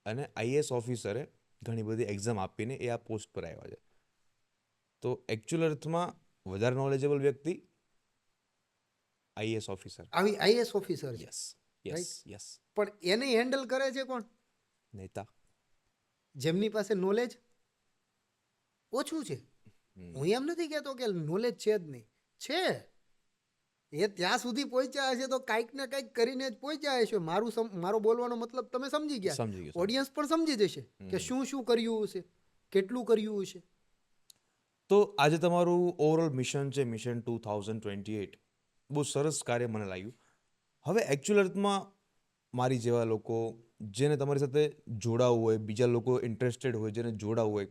અને આઈએએસ ઓફિસરે ઘણી બધી એક્ઝામ આપીને એ આ પોસ્ટ પર આવ્યા છે તો એકચ્યુઅલ અર્થમાં વધારે નોલેજેબલ વ્યક્તિ આઈએએસ ઓફિસર આવી આઈએએસ ઓફિસર છે યસ પણ એને હેન્ડલ કરે છે કોણ નેતા જેમની પાસે નોલેજ ઓછું છે હું એમ નથી કહેતો કે નોલેજ છે જ નહીં છે એ ત્યાં સુધી પહોંચ્યા હશે તો કાંઈક ને કાંઈક કરીને જ પહોંચ્યા હશે મારો બોલવાનો મતલબ તમે સમજી ગયા ઓડિયન્સ પણ સમજી જશે કે શું કર્યું હશે કેટલું કર્યું હશે તો આજે તમારું ઓવરઓલ મિશન છે મિશન 2028 બહુ સરસ કાર્ય મને લાગ્યું હવે એકચ્યુઅલ અર્થમાં મારી જેવા લોકો જેને તમારી સાથે જોડાવવું હોય બીજા લોકો ઇન્ટરેસ્ટેડ હોય જેને જોડાવવું હોય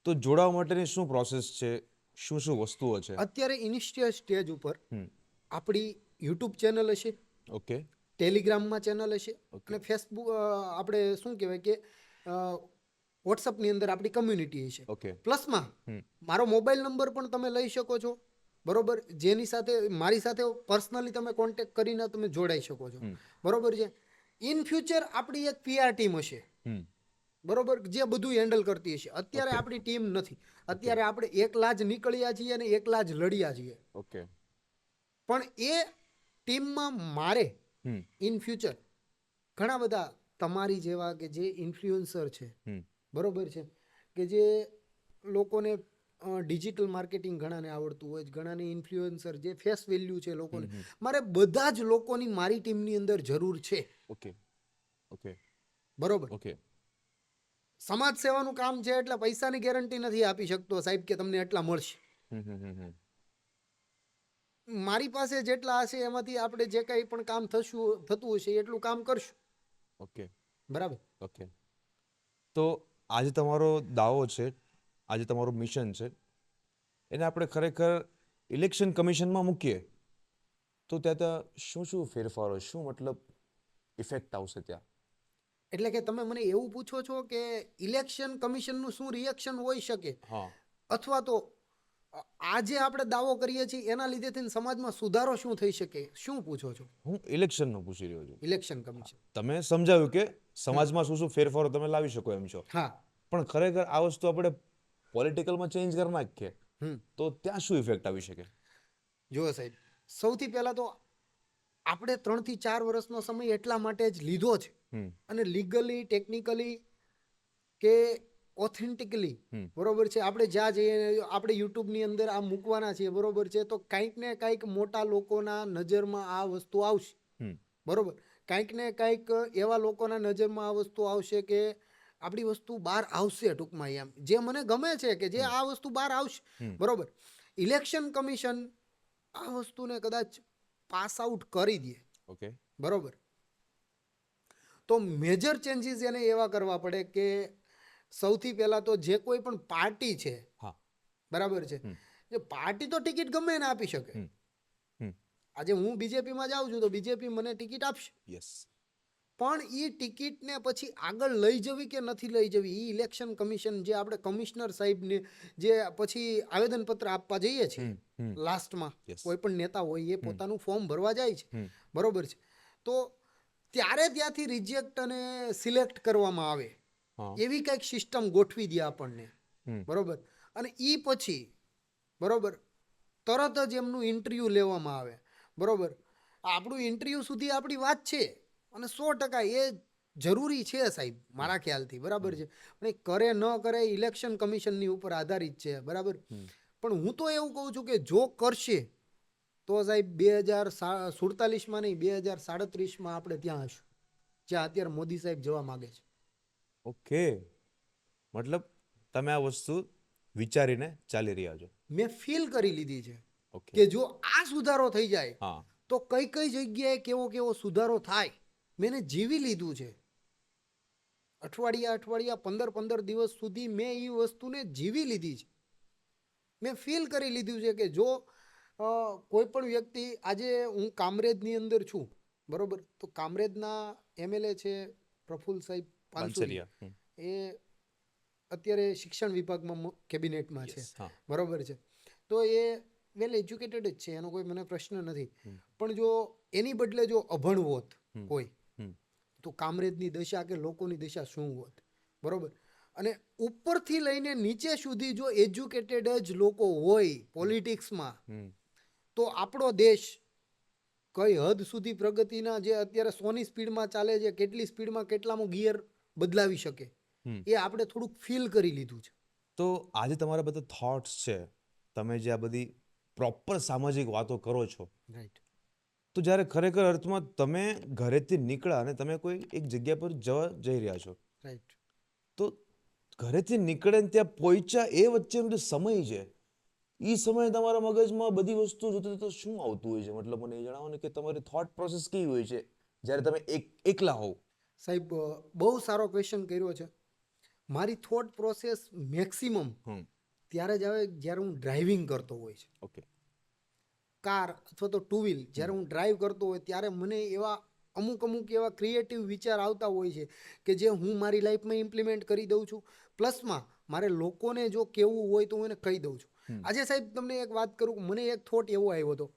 તો જોડાવા માટેની શું પ્રોસેસ છે શું વસ્તુઓ છે અત્યારે ઇનિશિયલ સ્ટેજ ઉપર આપણી યુટ્યુબ ચેનલ હશે ઓકે ટેલિગ્રામમાં ચેનલ હશે અને ફેસબુક આપણે શું કહેવાય કે વોટ્સઅપની અંદર આપણી કમ્યુનિટી હશે ઓકે પ્લસમાં મારો મોબાઈલ નંબર પણ તમે લઈ શકો છો બરોબર જેની સાથે મારી સાથે પર્સનલી તમે કોન્ટેક્ટ કરીને તમે જોડાઈ શકો છો બરોબર છે ઇન ફ્યુચર આપણી એક PR ટીમ હશે બરોબર જે બધું હેન્ડલ કરતી હશે અત્યારે આપણી ટીમ નથી અત્યારે આપણે એકલા જ નીકળ્યા છીએ અને એકલા જ લડ્યા છીએ ઓકે પણ એ ટીમમાં મારે ઇન ફ્યુચર ઘણા બધા તમારી જેવા કે જે ઇન્ફ્લુએન્સર છે બરોબર છે કે જે લોકોને ડિજિટલ માર્કેટિંગ ઘણાને આવડતું હોય ઘણાને ઇન્ફ્લુએન્સર જે ફેસ વેલ્યુ છે લોકોને મારે બધા જ લોકોની મારી ટીમની અંદર જરૂર છે ઓકે બરોબર સમાજ સેવાનું કામ છે એટલે પૈસાની ગેરંટી નથી આપી શકતો સાહેબ કે તમને એટલા મળશે મારી પાસે જેટલા હશે એમાંથી આપણે જે કંઈ પણ કામ થતું હશે એટલું કામ કરશું બરાબર તો આજે તમારો દાવો છે આજે તમારું મિશન છે એને આપણે ખરેખર ઇલેક્શન કમિશનમાં મૂકીએ તો ત્યાં શું ફેરફારો શું મતલબ ઇફેક્ટ આવશે ત્યાં એટલે કે તમે મને એવું પૂછો છો કે ઇલેક્શન કમિશનનું શું રિએક્શન હોઈ શકે અથવા તો આજે આપણે દાવો કરીએ છીએ એના લીધે સમાજમાં સુધારો શું થઈ શકે શું પૂછો છો હું ઇલેક્શનનું પૂછી રહ્યો છું ઇલેક્શન કમિશન તમે સમજાવ્યું કે સમાજમાં શું ફેરફારો તમે લાવી શકો એમ છો પણ ખરેખર આ વસ્તુ આપણે પોલિટિકલમાં ચેન્જ કરી નાખીએ તો ત્યાં શું ઇફેક્ટ આવી શકે જુઓ સાહેબ સૌથી પહેલા તો આપણે 3 થી 4 વર્ષનો સમય એટલા માટે જ લીધો છે અને લીગલી ટેકનિકલી કે ઓથેન્ટિકલી બરોબર છે આપણે જ્યાં જઈએ આપણે યુટ્યુબની અંદર આ મૂકવાના છીએ બરોબર છે તો કંઈક ને કંઈક મોટા લોકોના નજરમાં આ વસ્તુ આવશે બરોબર. કાંઈક ને કાંઈક એવા લોકોના નજરમાં આ વસ્તુ આવશે કે આપણી વસ્તુ બહાર આવશે ટૂંકમાં એમ. જે મને ગમે છે કે જે આ વસ્તુ બહાર આવશે. બરોબર. ઇલેક્શન કમિશન આ વસ્તુને કદાચ પાસ આઉટ કરી દે. ઓકે. બરોબર. તો મેજર ચેન્જીસ એને એવા કરવા પડે કે સૌથી પહેલાં તો જે કોઈ પણ પાર્ટી છે, હા. બરાબર છે, જે પાર્ટી તો ટિકિટ ગમે એને આપી શકે. આજે હું બીજેપીમાં જાઉં છું તો બીજેપી મને ટિકિટ આપશે, યસ. પણ એ ટિકિટને પછી આગળ લઈ જવી કે નથી લઈ જવી એ ઇલેક્શન કમિશન, જે આપણે કમિશનર સાહેબને જે પછી આવેદનપત્ર આપવા જઈએ છીએ લાસ્ટમાં, Yes. કોઈ પણ નેતા હોય એ પોતાનું ફોર્મ ભરવા જાય છે, બરોબર છે, તો ત્યારે ત્યાંથી રિજેક્ટ અને સિલેક્ટ કરવામાં આવે એવી કંઈક સિસ્ટમ ગોઠવી દે આપણને, બરોબર. અને એ પછી બરોબર તરત જ એમનું ઇન્ટરવ્યૂ લેવામાં આવે, બરોબર. આપણું ઇન્ટરવ્યૂ સુધી આપણી વાત છે અને 100% એ જરૂરી છે સાહેબ મારા ખ્યાલથી, બરાબર છે. પણ એ કરે ન કરે ઇલેક્શન કમિશનની ઉપર આધારિત છે, બરાબર. પણ હું તો એવું કહું છું કે જો કરશે તો સાહેબ 2047માં નહીં 2037માં આપણે ત્યાં હશું જ્યાં અત્યારે મોદી સાહેબ જવા માગે છે. ઓકે. મતલબ તમે આ વસ્તુ વિચારીને ચાલી રહ્યા છો. મેં ફીલ કરી લીધી છે ઓકે. કે જો આ સુધારો થઈ જાય હા. તો કઈ કઈ જગ્યાએ કેવો કેવો સુધારો થાય મેં એને જીવી લીધું છે. અઠવાડિયા 15 દિવસ સુધી મેં એ વસ્તુને જીવી લીધી છે. મેં ફીલ કરી લીધું છે કે જો કોઈ પણ વ્યક્તિ, આજે હું કામરેજની અંદર છું, બરોબર, તો કામરેજના MLA છે પ્રફુલ્લ સાહેબ પાનસુરિયા, એ અત્યારે શિક્ષણ વિભાગમાં કેબિનેટમાં છે, Yes. હા. બરોબર છે. તો એ વેલ એજ્યુકેટેડ જ છે, એનો કોઈ મને પ્રશ્ન નથી. પણ જો એની બદલે જો અભણ હોત કોઈ તો કામરેજની દશા કે લોકોની દશા શું હોત, બરોબર. અને ઉપરથી લઈને નીચે સુધી જો એજ્યુકેટેડ જ લોકો હોય પોલિટિક્સમાં તો આપણો દેશ કઈ હદ સુધી પ્રગતિના, જે અત્યારે 100ની સ્પીડમાં ચાલે છે, કેટલી સ્પીડમાં કેટલામો ગિયર બદલાવી શકે એ આપણે થોડુંક ફીલ કરી લીધું છે. તો આજે તમારા બધા થોટ્સ છે, તમે જે આ બધી પ્રોપર સામાજિક વાતો કરો છો, રાઈટ. તો જ્યારે ખરેખર અર્થમાં તમે ઘરેથી નીકળ્યા અને તમે કોઈ એક જગ્યા પર જવા જઈ રહ્યા છો, રાઈટ. તો ઘરેથી નીકળે ને ત્યાં પહોંચ્યા એ વચ્ચેનો જે સમય છે, એ સમયે તમારા મગજમાં બધી વસ્તુ જોતા જોતા શું આવતું હોય છે? મતલબ મને એ જણાવો ને કે તમારી થોટ પ્રોસેસ કેવી હોય છે જ્યારે તમે એકલા હોવ? સાહેબ બહુ સારો ક્વેશ્ચન કર્યો છે. મારી થોટ પ્રોસેસ મેક્સિમમ ત્યારે જ આવે જ્યારે હું ડ્રાઇવિંગ કરતો હોય છે. ઓકે. કાર અથવા તો ટુ વ્હીલ જ્યારે હું ડ્રાઈવ કરતો હોય ત્યારે મને એવા અમુક એવા ક્રિએટિવ વિચાર આવતા હોય છે કે જે હું મારી લાઈફમાં ઇમ્પ્લિમેન્ટ કરી દઉં છું. પ્લસમાં મારે લોકોને જો કેવું હોય તો હું એને કહી દઉં છું. આજે સાહેબ તમને એક વાત કરું, મને એક થોટ એવો આવ્યો હતો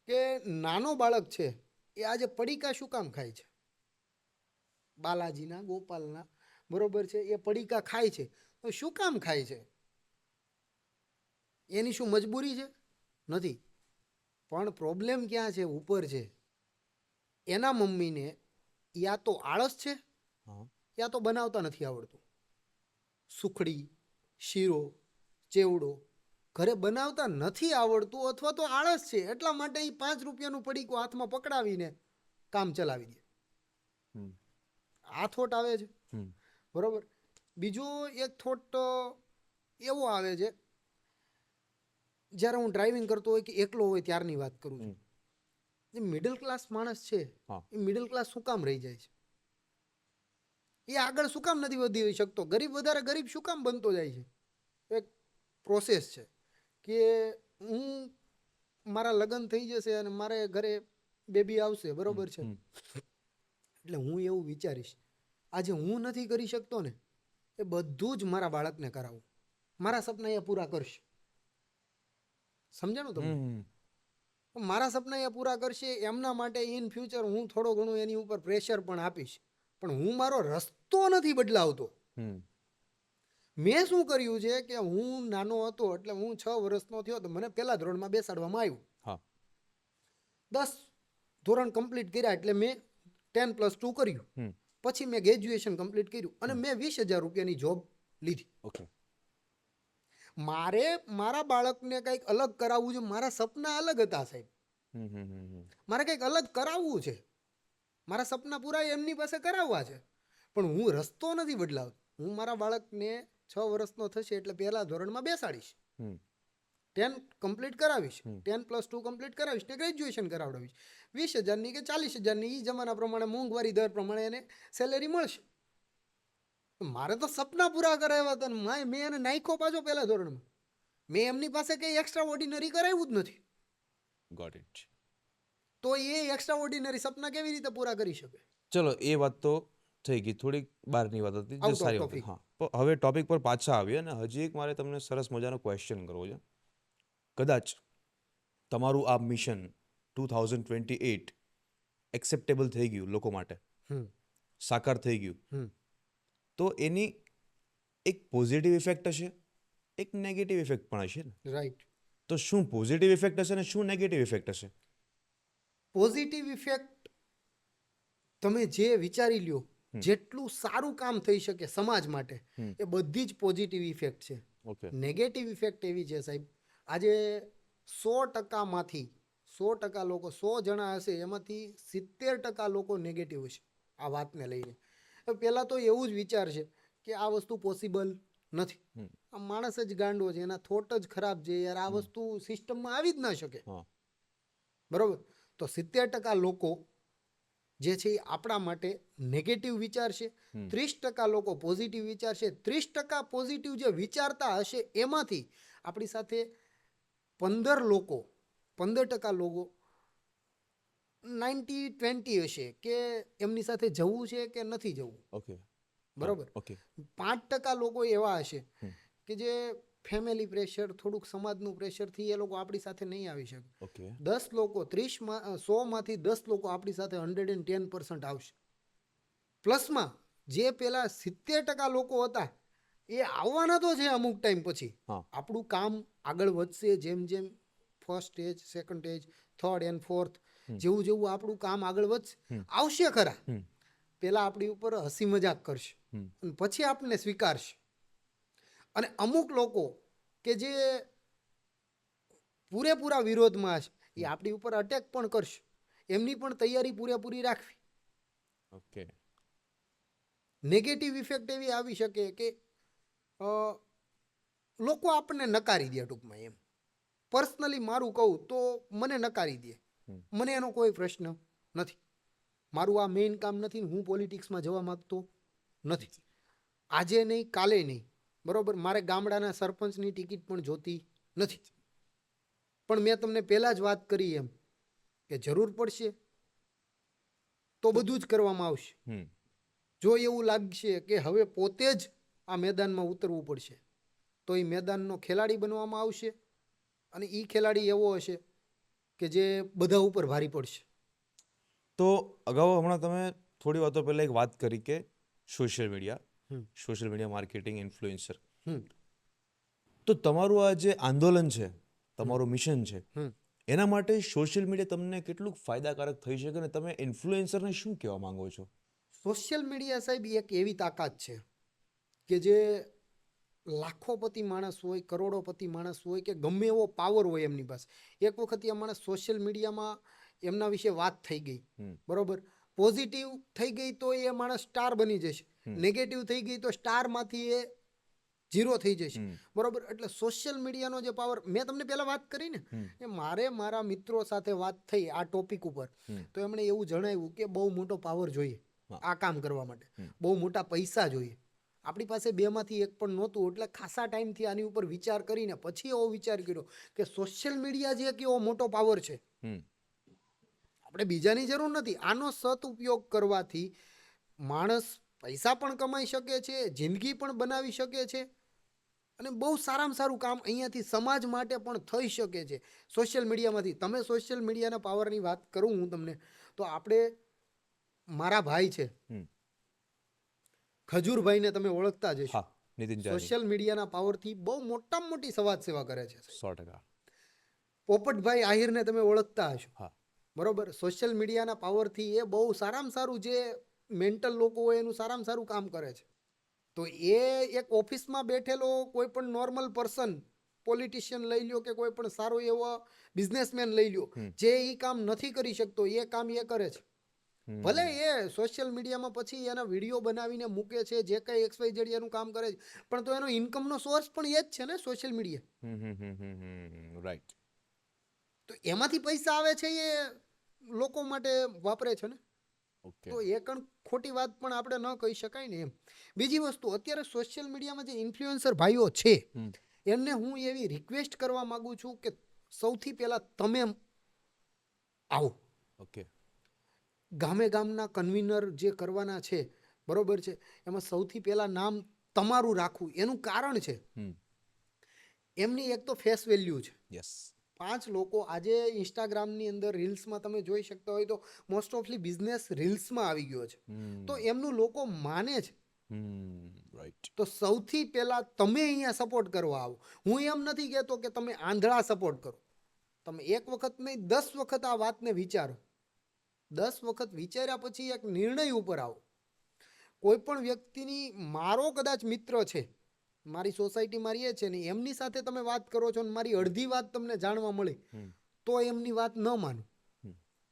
કે નાનો બાળક છે એ આજે પડીકા શું કામ ખાય છે? બાલાજીના, ગોપાલના, બરોબર છે, એ પડીકા ખાય છે તો શું કામ ખાય છે? એની શું મજબૂરી છે? નથી. પણ પ્રોબ્લેમ ક્યાં છે? ઉપર છે. એના મમ્મીને યા તો આળસ છે યા તો બનાવતા નથી આવડતું. સુખડી, શીરો, ચેવડો ઘરે બનાવતા નથી આવડતું અથવા તો આળસ છે, એટલા માટે એ 5 રૂપિયાનું પડીકું હાથમાં પકડાવીને કામ ચલાવી દે. આ થોટ આવે છે, બરોબર. બીજો એક થોટ એવો આવે છે જ્યારે હું ડ્રાઇવિંગ કરતો હોય કે એકલો હોય ત્યારની વાત કરું છું. જે મિડલ ક્લાસ માણસ છે એ મિડલ ક્લાસ શું કામ રહી જાય છે? એ આગળ શું કામ નથી વધી શકતો? ગરીબ વધારે ગરીબ શું કામ બનતો જાય છે? એક પ્રોસેસ છે કે હું, મારા લગ્ન થઈ જશે અને મારે ઘરે બેબી આવશે, બરોબર છે, એટલે હું એવું વિચારીશ આજે હું નથી કરી શકતો ને એ બધું જ મારા બાળકને કરાવું, મારા સપના એ પૂરા કરશે. સમજાણું તમને? મારા સપના એ પૂરા કરશે, એમના માટે ઇન ફ્યુચર હું થોડો ઘણું એની ઉપર પ્રેશર પણ આપીશ, પણ હું મારો રસ્તો નથી બદલાવતો. મેં શું કર્યું છે કે હું નાનો હતો એટલે હું 6 વર્ષનો થયો તો મને પહેલા ધોરણમાં બેસાડવામાં આવ્યું. 10 ધોરણ કમ્પ્લીટ કર્યા એટલે મેં 10+2 કર્યું. પછી મેં ગ્રેજ્યુએશન કમ્પ્લીટ કર્યું અને મેં 20,000 રૂપિયાની જોબ લીધી. મારે મારા બાળકને કંઈક અલગ કરાવવું છે, મારા સપના અલગ હતા સાહેબ. મારે કંઈક અલગ કરાવવું છે, મારા સપના પૂરા એમની પાસે કરાવવા છે, પણ હું રસ્તો નથી બદલાવતો. હું મારા બાળકને 6 વર્ષનો થશે એટલે પહેલા ધોરણમાં બેસાડીશ, 10 કમ્પ્લીટ કરાવીશ, 10+2 કમ્પ્લીટ કરાવીશ ને ગ્રેજ્યુએશન કરાવડાવીશ. 20,000ની કે 40,000ની એ જમાના પ્રમાણે મોંઘવારી દર પ્રમાણે એને સેલેરી મળશે. મારે તો સપના પૂરા કરાવ્યા હતા ને મેં એને નાખ્યો પાછો પહેલા ધોરણમાં. મેં એમની પાસે કંઈ એક્સ્ટ્રા ઓર્ડિનરી કરાવ્યું જ નથી. Got it. તો એ એક્સ્ટ્રા ઓર્ડિનરી સપના કેવી રીતે પૂરા કરી શકે? ચલો એ વાત તો થઈ ગઈ, થોડીક બહારની વાત હતી, જે Out of સારી વાત topic. હતી. હા, પણ હવે ટોપિક પર પાછા આવીએ અને હજી એક મારે તમને સરસ મજાનો ક્વેશ્ચન કરવો છે. કદાચ તમારું આ મિશન 2028 એક્સેપ્ટેબલ થઈ ગયું લોકો માટે, હમ સાકાર થઈ ગયું, હમ તો એની એક પોઝિટિવ ઇફેક્ટ હશે, એક નેગેટિવ ઇફેક્ટ પણ હશે ને. રાઈટ. તો શું પોઝિટિવ ઇફેક્ટ હશે ને શું નેગેટિવ ઇફેક્ટ હશે? પોઝિટિવ ઇફેક્ટ તમે જે વિચારી લ્યો, જેટલું સારું કામ થઈ શકે સમાજ માટે, એ બધી જ પોઝિટિવ ઇફેક્ટ છે. ઓકે. નેગેટિવ ઇફેક્ટ એવી છે સાહેબ, આજે 100%માંથી 100% લોકો, 100 જણા હશે એમાંથી 70% લોકો નેગેટિવ હશે આ વાતને લઈને. પહેલાં તો એવું જ વિચાર છે કે આ વસ્તુ પોસિબલ નથી, આ માણસ જ ગાંડો છે, એના થોટ જ ખરાબ છે, યાર આ વસ્તુ સિસ્ટમમાં આવી જ ના શકે. હા. બરાબર. તો 70% લોકો જે છે એ આપણા માટે નેગેટિવ વિચારશે, 30% લોકો પોઝિટિવ વિચારશે. 30% પોઝિટિવ જે વિચારતા હશે એમાંથી આપણી સાથે 15% લોકો 90-20 હશે કે એમની સાથે જવું છે કે નથી જવું. ઓકે. બરાબર. ઓકે. 5% લોકો એવા હશે કે જે ફેમિલી પ્રેશર, થોડુંક સમાજનું પ્રેશરથી એ લોકો આપણી સાથે નહીં આવી શકે. ઓકે. 10 લોકો 100માંથી 10 લોકો આપણી સાથે 110% આવશે. પ્લસમાં જે પેલા 70% લોકો હતા એ આવવાના તો છે અમુક ટાઈમ પછી. હા. આપણું કામ આગળ વધશે, જેમ જેમ first stage, second stage, third and fourth, જેવું જેવું આપણું કામ આગળ વધશે, આવશે ખરા. પેલા આપણી ઉપર હસી મજાક કરશે અને પછી આપણને સ્વીકારશે. અને અમુક લોકો કે જે પૂરેપૂરા વિરોધમાં હશે એ આપણી ઉપર અટેક પણ કરશે, એમની પણ તૈયારી પૂરેપૂરી રાખવી. ઓકે. નેગેટિવ ઇફેક્ટ એવી આવી શકે કે લોકો આપણને નકારી દે. ટૂંકમાં એમ પર્સનલી મારું કહું તો મને નકારી દે, મને એનો કોઈ પ્રશ્ન નથી, મારું આ મેઇન કામ નથી, હું પોલિટિક્સમાં જવા માગતો નથી, આજે નહીં કાલે નહીં. બરાબર. મારે ગામડાના સરપંચની ટિકિટ પણ જોતી નથી. પણ મેં તમને પહેલાં જ વાત કરી એમ કે જરૂર પડશે તો બધું જ કરવામાં આવશે. જો એવું લાગશે કે હવે પોતે જ આ મેદાનમાં ઉતરવું પડશે તો એ મેદાનનો ખેલાડી બનવામાં આવશે, અને એ ખેલાડી એવો હશે કે જે બધા ઉપર ભારી પડશે. તો અગાઉ હમણાં તમે થોડી વાતો પહેલાં એક વાત કરી કે સોશિયલ મીડિયા માર્કેટિંગ, ઇન્ફ્લુએન્સર. તો તમારું આ જે આંદોલન છે, તમારું મિશન છે, એના માટે સોશિયલ મીડિયા તમને કેટલું ફાયદાકારક થઈ શકે અને તમે ઇન્ફ્લુએન્સરને શું કહેવા માંગો છો? સોશિયલ મીડિયા સાહેબ એક એવી તાકાત છે કે જે લાખોપતિ માણસ હોય, કરોડોપતિ માણસ હોય કે ગમે એવો પાવર હોય એમની પાસે, એક વખત એ માણસ સોશિયલ મીડિયામાં એમના વિશે વાત થઈ ગઈ, બરોબર, પોઝિટિવ થઈ ગઈ તો એ માણસ સ્ટાર બની જશે, નેગેટિવ થઈ ગઈ તો સ્ટારમાંથી એ 0 થઈ જશે. બરોબર. એટલે સોશિયલ મીડિયાનો જે પાવર, મેં તમને પહેલા વાત કરી ને કે મારે મારા મિત્રો સાથે વાત થઈ આ ટોપિક ઉપર, તો એમણે એવું જણાવ્યું કે બહુ મોટો પાવર જોઈએ આ કામ કરવા માટે, બહુ મોટા પૈસા જોઈએ. આપણી પાસે 2માંથી 1 પણ નહોતું. એટલે ખાસા ટાઈમથી આની ઉપર વિચાર કરીને પછી એવો વિચાર કર્યો કે સોશિયલ મીડિયા જે કેવો મોટો પાવર છે, આપણે બીજાની જરૂર નથી. આનો સદઉપયોગ કરવાથી માણસ પૈસા પણ કમાઈ શકે છે, જિંદગી પણ બનાવી શકે છે, અને બહુ સારામાં સારું કામ અહીંયાથી સમાજ માટે પણ થઈ શકે છે સોશિયલ મીડિયામાંથી. તમે સોશિયલ મીડિયાના પાવરની વાત કરું હું તમને, તો આપણે, મારા ભાઈ છે ખજૂરભાઈને તમે ઓળખતા જ હશો. નીતિન જાની. સોશિયલ મીડિયાના પાવરથી બહુ મોટામાં મોટી સમાજ સેવા કરે છે. 100%. પોપટભાઈ આહિરને તમે ઓળખતા હશો. હા. બરોબર. સોશિયલ મીડિયાના પાવરથી એ બહુ સારામાં સારું, જે મેન્ટલ લોકો હોય એનું સારામાં સારું કામ કરે છે. તો એ એક ઓફિસમાં બેઠેલો કોઈ પણ નોર્મલ પર્સન પોલિટિશિયન લઈ લ્યો કે કોઈ પણ સારો એવો બિઝનેસમેન લઈ લ્યો, જે એ કામ નથી કરી શકતો એ કામ એ કરે છે. ભલે એ સોશિયલ મીડિયામાં પછી એના વિડીયો બનાવીને મૂકે છે, જે કંઈ XYZ એનું કામ કરે છે, પણ તો એનો ઇન્કમનો સોર્સ પણ એ જ છે ને સોશિયલ મીડિયા. રાઈટ. તો એમાંથી પૈસા આવે છે એ લોકો માટે વાપરે છે ને. ઓકે. તો એ કણ ખોટી વાત પણ આપણે ન કહી શકાય ને એમ. બીજી વસ્તુ, અત્યારે સોશિયલ મીડિયામાં જે ઇન્ફ્લુએન્સર ભાઈઓ છે એમને હું એવી રિક્વેસ્ટ કરવા માંગુ છું કે સૌથી પહેલાં તમે આવો. ઓકે. ગામે ગામના કન્વીનર જે કરવાના છે, બરોબર છે, એમાં સૌથી પહેલાં નામ તમારું રાખવું. એનું કારણ છે એમની એક તો ફેસ વેલ્યુ છે. યસ. 5 લોકો આજે ઇન્સ્ટાગ્રામની અંદર રીલ્સમાં તમે જોઈ શકતા હોય તો મોસ્ટ ઓફલી બિઝનેસ રીલ્સમાં આવી ગયો છે. તો એમનું લોકો માને છે. રાઈટ. તો સૌથી પહેલાં તમે અહીંયા સપોર્ટ કરવા આવો. હું એમ નથી કહેતો કે તમે આંધળા સપોર્ટ કરો. તમે એક વખત નહીં 10 વખત આ વાતને વિચારો. 10 વખત વિચાર્યા પછી એક નિર્ણય ઉપર આવો. કોઈ પણ વ્યક્તિની, મારો કદાચ મિત્ર છે, મારી સોસાયટી મારી એ છે ને, એમની સાથે તમે વાત કરો છો ને મારી અડધી વાત તમને જાણવા મળી તો એમની વાત ન માનો.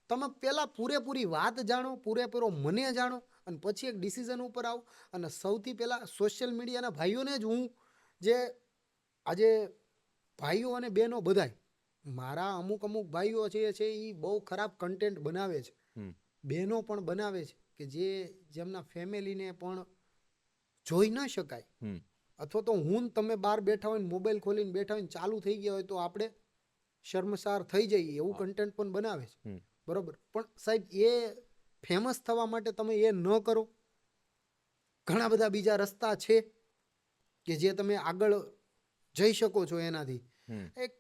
તમે પહેલાં પૂરેપૂરી વાત જાણો, પૂરેપૂરો મને જાણો અને પછી એક ડિસિઝન ઉપર આવો. અને સૌથી પહેલાં સોશિયલ મીડિયાના ભાઈઓને જ હું, જે આજે ભાઈઓ અને બહેનો બધાય, મારા અમુક ભાઈઓ છે એ બહુ ખરાબ કન્ટેન્ટ બનાવે છે, બહેનો પણ બનાવે છે કે જેમના ફેમિલીને પણ જોઈ ન શકાય. અથવા તો હું ને તમે બહાર બેઠા હોય ને મોબાઈલ ખોલીને બેઠા હોય ને ચાલુ થઈ ગયા હોય તો આપણે શર્મસાર થઈ જઈએ એવું કન્ટેન્ટ પણ બનાવે છે. બરોબર. પણ સાહેબ એ ફેમસ થવા માટે તમે એ ન કરો. ઘણા બધા બીજા રસ્તા છે કે જે તમે આગળ જઈ શકો છો એનાથી. એક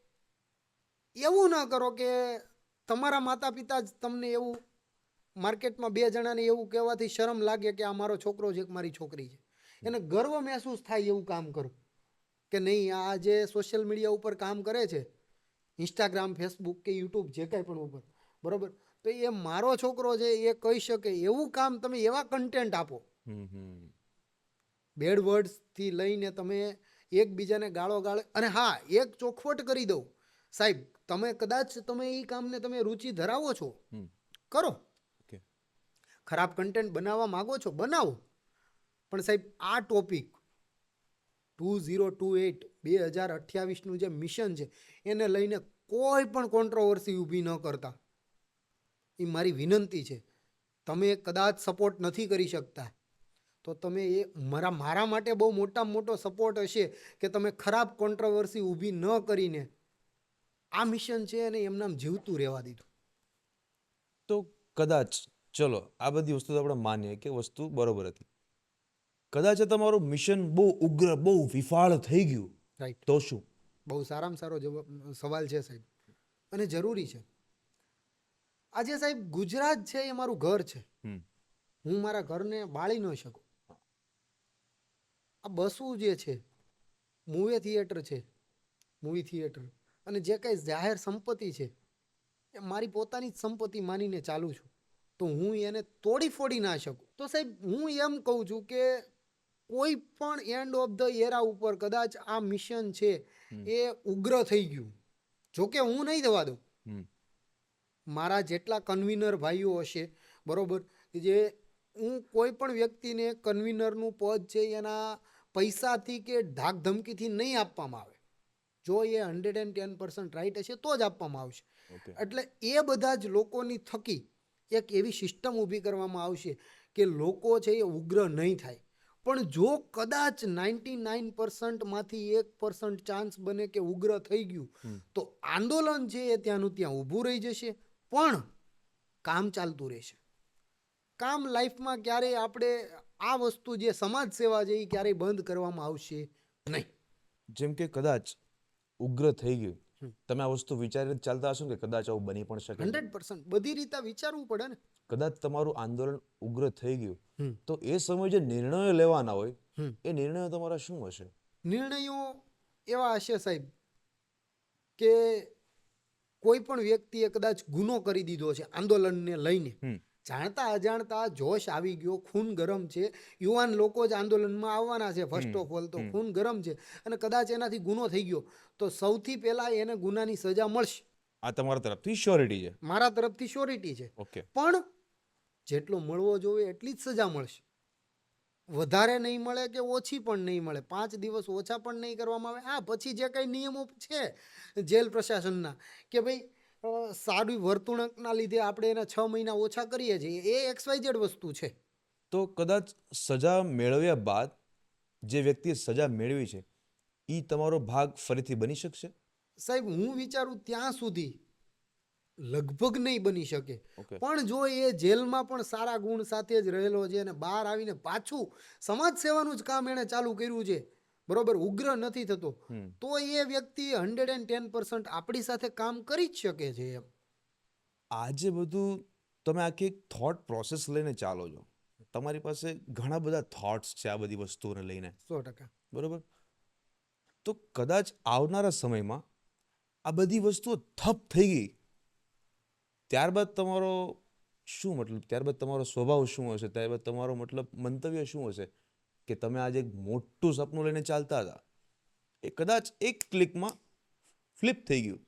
એવું ન કરો કે તમારા માતા પિતા જ તમને એવું માર્કેટમાં 2 જણાને એવું કહેવાથી શરમ લાગે કે આ મારો છોકરો છે કે મારી છોકરી છે, એને ગર્વ મહેસૂસ થાય એવું કામ કરો. કે નહીં, આ જે સોશિયલ મીડિયા ઉપર કામ કરે છે, ઇન્સ્ટાગ્રામ, ફેસબુક કે યુટ્યુબ, જે કાંઈ પણ ઉપર, બરોબર, તો એ મારો છોકરો છે એ કહી શકે એવું કામ, તમે એવા કન્ટેન્ટ આપો. બેડ વર્ડ્સથી લઈને તમે એકબીજાને ગાળો. અને હા, એક ચોખવટ કરી દઉં સાહેબ, તમે કદાચ તમે એ કામને તમે રુચિ ધરાવો છો, કરો. ખરાબ કન્ટેન્ટ બનાવવા માગો છો, બનાવો. પણ સાહેબ આ ટોપિક 2028 જે મિશન છે એને લઈને કોઈ પણ કોન્ટ્રોવર્સી ઊભી ન કરતા. એ મારી વિનંતી છે. તમે કદાચ સપોર્ટ નથી કરી શકતા તો તમે એ મારા માટે બહુ મોટામાં મોટો સપોર્ટ હશે કે તમે ખરાબ કોન્ટ્રોવર્સી ઊભી ન કરીને આ મિશન છે એને એમનામ જીવતું રહેવા દીધું. તો કદાચ ચલો આ બધી વસ્તુ તો આપણે માનીએ કે વસ્તુ બરોબર હતી. કદાચ તમારું મિશન બહુ ઉગ્ર, બહુ વિફાળ થઈ ગયું, રાઈટ? તો શું? બહુ સારામાં સારો સવાલ છે સાહેબ, અને જરૂરી છે. આજે સાહેબ ગુજરાત છે એ મારું ઘર છે. હું મારા ઘરને બાળી ન શકું. આ બસું જે છે, મૂવી થિયેટર અને જે કંઈ જાહેર સંપત્તિ છે એ મારી પોતાની જ સંપત્તિ માનીને ચાલું છું. તો હું એને તોડી ફોડી ના શકું. તો સાહેબ હું એમ કહું છું કે કોઈ પણ એન્ડ ઓફ ધ એરા ઉપર કદાચ આ મિશન છે એ ઉગ્ર થઈ ગયું, જોકે હું નહીં થવા દઉં. મારા જેટલા કન્વીનર ભાઈઓ હશે, બરોબર, જે હું કોઈ પણ વ્યક્તિને કન્વીનરનું પદ છે એના પૈસાથી કે ધાક ધમકીથી નહીં આપવામાં આવે. જો એ 110% રાઈટ હશે તો જ આપવામાં આવશે. એટલે એ બધા જ લોકોની થકી એક એવી સિસ્ટમ ઊભી કરવામાં આવશે કે લોકો છે એ ઉગ્ર નહીં થાય. પણ જો કદાચ 99%માંથી 1% ચાન્સ બને કે ઉગ્ર થઈ ગયું તો આંદોલન છે એ ત્યાંનું ત્યાં ઊભું રહી જશે, પણ કામ ચાલતું રહેશે. કામ લાઈફમાં ક્યારેય આપણે આ વસ્તુ જે સમાજ સેવા છે એ ક્યારેય બંધ કરવામાં આવશે નહીં. જેમ કે કદાચ ઉગ્ર થઈ ગયું, તમે આ વસ્તુ વિચારીને ચાલતા હશો કે કદાચ આવું બની પણ શકે? 100% બધી રીતે વિચારવું પડે ને. કદાચ તમારું આંદોલન ઉગ્ર થઈ ગયું તો એ સમયે જે નિર્ણયો લેવાના હોય એ નિર્ણયો તમારા શું હશે? નિર્ણયો એવા હશે સાહેબ કે કોઈ પણ વ્યક્તિએ કદાચ ગુનો કરી દીધો છે આંદોલનને લઈને, જાણતા અજાણતા જોશ આવી ગયો, ખૂન ગરમ છે, યુવાન લોકો જ આંદોલનમાં આવવાના છે ફર્સ્ટ ઓફ ઓલ, તો ખૂન ગરમ છે અને કદાચ એનાથી ગુનો થઈ ગયો તો સૌથી પહેલાં એને ગુનાની સજા મળશે. આ તમારા તરફથી શ્યોરિટી છે. મારા તરફથી શ્યોરિટી છે. ઓકે. પણ જેટલો મળવો જોઈએ એટલી જ સજા મળશે. વધારે નહીં મળે કે ઓછી પણ નહીં મળે, 5 દિવસ ઓછા પણ નહીં કરવામાં આવે. હા, પછી જે કંઈ નિયમો છે જેલ પ્રશાસનના કે ભાઈ સારી વર્તણૂકના લીધે આપણે એને 6 મહિના ઓછા કરીએ છીએ, એ XYZ વસ્તુ છે. તો કદાચ સજા મેળવ્યા બાદ જે વ્યક્તિએ સજા મેળવી છે એ તમારો ભાગ ફરીથી બની શકશે? સાહેબ, હું વિચારું ત્યાં સુધી લગભગ નહીં બની શકે. ઓકે. પણ જો એ જેલમાં પણ સારા ગુણ સાથે જ રહેલો છે અને બહાર આવીને પાછું સમાજ સેવાનું જ કામ એણે ચાલુ કર્યું છે, બરોબર, ઉગ્ર નથી થતો, તો એ વ્યક્તિ 110% આપણી સાથે કામ કરી જ શકે છે. એમ આજે બધું તમે આખી એક થોટ પ્રોસેસ લઈને ચાલો છો, તમારી પાસે ઘણા બધા થોટ્સ છે આ બધી વસ્તુઓને લઈને, 100%. બરોબર? તો કદાચ આવનારા સમયમાં આ બધી વસ્તુઓ ઠપ થઈ ગઈ ત્યારબાદ તમારો શું મતલબ, ત્યારબાદ તમારો સ્વભાવ શું હશે, ત્યારબાદ તમારો મતલબ મંતવ્ય શું હશે કે તમે આજે એક મોટું સપનું લઈને ચાલતા હતા, એ કદાચ એક ક્લિકમાં ફ્લિપ થઈ ગયું,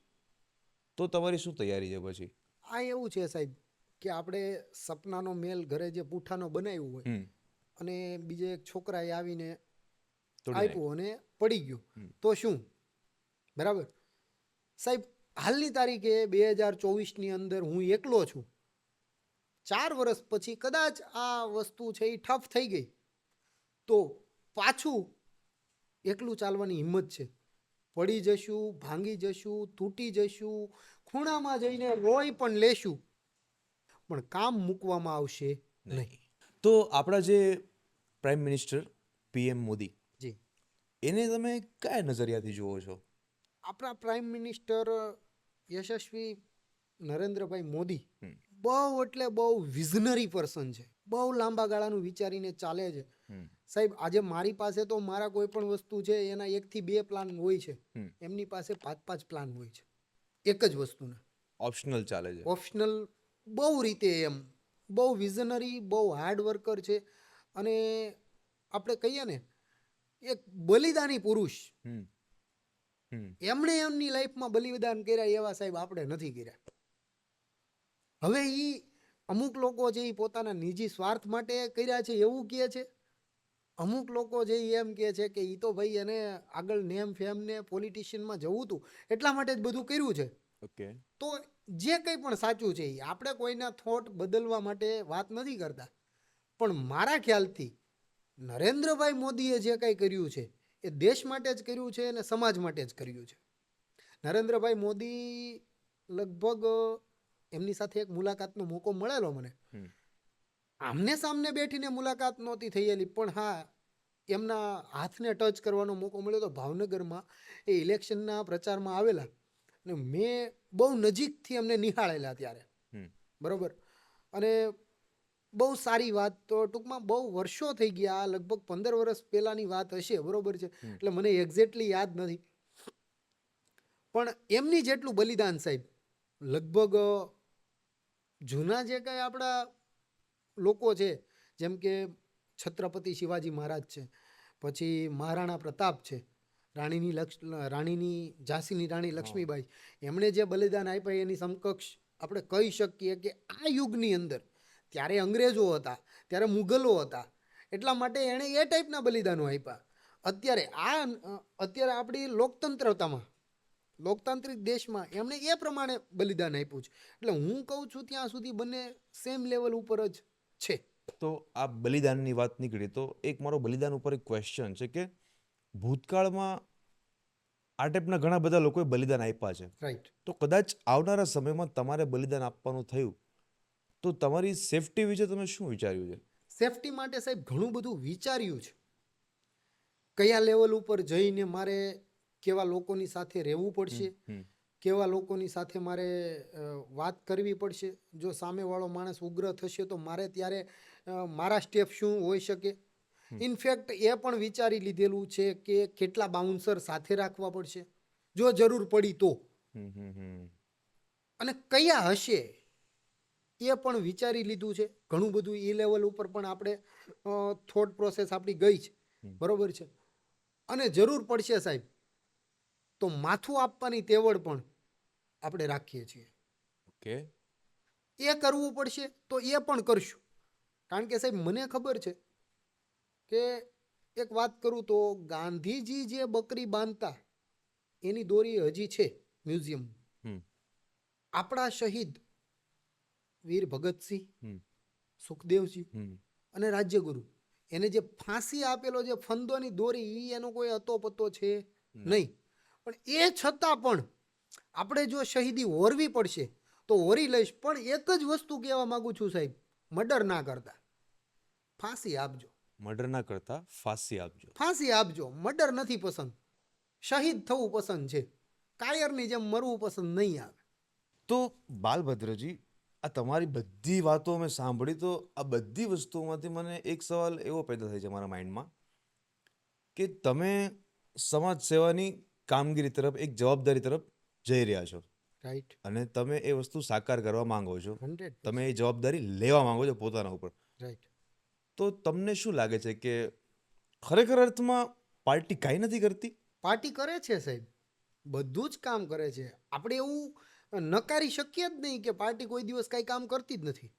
તો તમારી શું તૈયારી છે પછી? આ એવું છે સાહેબ કે આપણે સપનાનો મેલ ઘરે જે પૂઠાનો બનાવ્યું હોય અને બીજે એક છોકરાએ આવીને આપ્યું અને પડી ગયું, તો શું? બરાબર સાહેબ, હાલની તારીખે 2024ની અંદર હું એકલો છું. 4 વર્ષ પછી કદાચ આ વસ્તુ છે એ ઠપ થઈ ગઈ તો પાછું એકલું ચાલવાની હિંમત છે. પડી જશું, ભાંગી જશું, તૂટી જશું, ખૂણામાં જઈને રોઈ પણ લેશું, પણ કામ મૂકવામાં આવશે નહીં. તો આપણા જે પ્રાઇમ મિનિસ્ટર PM મોદી, જી, એને તમે કયા નજરિયાથી જુઓ છો? આપણા પ્રાઇમ મિનિસ્ટર યશસ્વી નરેન્દ્રભાઈ મોદી બહુ એટલે બહુ વિઝનરી પર્સન છે. બહુ લાંબા ગાળાનું વિચારીને ચાલે છે. સાહેબ, આજે મારી પાસે તો મારા કોઈ પણ વસ્તુ છે એના 1 થી 2 પ્લાન હોય છે, એમની પાસે 5 પ્લાન હોય છે એક જ વસ્તુના. ઓપ્શનલ ચાલે છે. ઓપ્શનલ બહુ રીતે, એમ બહુ વિઝનરી, બહુ હાર્ડ વર્કર છે અને આપણે કહીએ ને એક બલિદાની પુરુષ. એમણે એમની લાઈફમાં બલિદાન કર્યા એવા સાહેબ આપણે નથી કર્યા. હવે એ અમુક લોકો છે એ પોતાના નિજી સ્વાર્થ માટે કર્યા છે એવું કહે છે, અમુક લોકો છે એ એમ કહે છે કે એ તો ભાઈ એને આગળ નેમ ફેમ ને પોલિટિશિયનમાં જવું હતું એટલા માટે જ બધું કર્યું છે. ઓકે. તો જે કંઈ પણ સાચું છે એ આપણે કોઈના થોટ બદલવા માટે વાત નથી કરતા, પણ મારા ખ્યાલથી નરેન્દ્રભાઈ મોદીએ જે કંઈ કર્યું છે એ દેશ માટે જ કર્યું છે અને સમાજ માટે જ કર્યું છે. નરેન્દ્રભાઈ મોદી લગભગ એમની સાથે એક મુલાકાતનો મોકો મળેલો મને. આમને સામને બેઠીને મુલાકાત નહોતી થયેલી, પણ હા એમના હાથને ટચ કરવાનો મોકો મળ્યો તો ભાવનગરમાં એ ઇલેક્શનના પ્રચારમાં આવેલા અને મેં બહુ નજીકથી એમને નિહાળેલા ત્યારે, બરાબર. અને બહુ સારી વાત, તો ટૂંકમાં બહુ વર્ષો થઈ ગયા, લગભગ 15 વર્ષ પહેલાંની વાત હશે, બરાબર છે, એટલે મને એક્ઝેક્ટલી યાદ નથી, પણ એમની જેટલું બલિદાન સાહેબ લગભગ જૂના જે કાંઈ આપણા લોકો છે જેમ કે છત્રપતિ શિવાજી મહારાજ છે, પછી મહારાણા પ્રતાપ છે, રાણીની ઝાંસીની રાણી લક્ષ્મીબાઈ, એમણે જે બલિદાન આપ્યા એની સમકક્ષ આપણે કહી શકીએ કે આ યુગની અંદર ત્યારે અંગ્રેજો હતા, ત્યારે મુગલો હતા, એટલા માટે એણે એ ટાઈપના બલિદાનો આપ્યા. અત્યારે આપણી લોકતાંત્રિક દેશમાં એમણે એ પ્રમાણે બલિદાન આપ્યું છે. એટલે હું કહું છું ત્યાં સુધી બંને સેમ લેવલ ઉપર જ છે. તો આ બલિદાનની વાત નીકળી તો એક મારો બલિદાન ઉપર એક ક્વેશ્ચન છે કે ભૂતકાળમાં આ ટાઈપના ઘણા બધા લોકોએ બલિદાન આપ્યા છે, રાઈટ. તો કદાચ આવનારા સમયમાં તમારે બલિદાન આપવાનું થયું તો તમારી સેફટી વિશે તમે શું વિચાર્યું છે? સેફટી માટે સાહેબ ઘણું બધું વિચાર્યું છે. કયા લેવલ ઉપર જઈને મારે કેવા લોકોની સાથે રહેવું પડશે, કેવા લોકોની સાથે મારે વાત કરવી પડશે, જો સામેવાળો માણસ ઉગ્ર થશે તો મારે ત્યારે મારા સ્ટેપ શું હોઈ શકે. ઇનફેક્ટ એ પણ વિચારી લીધેલું છે કે કેટલા બાઉન્સર સાથે રાખવા પડશે જો જરૂર પડી તો, અને કયા હશે એ પણ વિચારી લીધું છે. ઘણું બધું એ લેવલ ઉપર પણ આપણે થોટ પ્રોસેસ આપણી ગઈ છે. બરોબર છે. અને જરૂર પડશે સાહેબ તો માથું આપવાની તેવડ પણ આપણે રાખીએ છીએ. ઓકે. એ કરવું પડશે તો એ પણ કરશું. કારણ કે સાહેબ મને ખબર છે કે એક વાત કરું તો ગાંધીજી જે બકરી બાંધતા એની દોરી હજી છે મ્યુઝિયમ. હમ આપણા શહીદ વીર ભગતસિંહ, હમ સુખદેવજી હમ અને રાજ્યગુરુ એને જે ફાંસી આપેલો જે ફંદોની દોરી ઈ એનો કોઈ અતો પતો છે નહીં. પણ એ છતાં પણ આપણે જો શહીદી હોરવી પડશે તો હોરી લઈશ. પણ એક જ વસ્તુ કહેવા માંગુ છું સાહેબ, મર્ડર ના કરતા, ફાંસી આપજો. મર્ડર ના કરતા ફાંસી આપજો. ફાંસી આપજો. મર્ડર નથી પસંદ, શહીદ થવું પસંદ છે. કાયરની જેમ મરવું પસંદ નહીં આવે. તો બાલભદ્રજી, આ તમારી બધી વાતો મેં સાંભળી, તો આ બધી વસ્તુઓમાંથી મને એક સવાલ એવો પેદા થાય છે મારા માઇન્ડમાં કે તમે સમાજ સેવાની કામગીરી તરફ, એક જવાબદારી તરફ જઈ રહ્યા છો રાઈટ. અને તમે એ વસ્તુ સાકાર કરવા માંગો છો. 100%. તમે એ જવાબદારી લેવા માંગો છો પોતાના ઉપર. રાઈટ. તો તમને શું લાગે છે કે ખરેખર અર્થમાં પાર્ટી કાંઈ નથી કરતી? પાર્ટી કરે છે સાહેબ, બધું જ કામ કરે છે. આપણે એવું નકારી શકીએ જ નહીં કે પાર્ટી કોઈ દિવસ કાંઈ કામ કરતી જ નથી.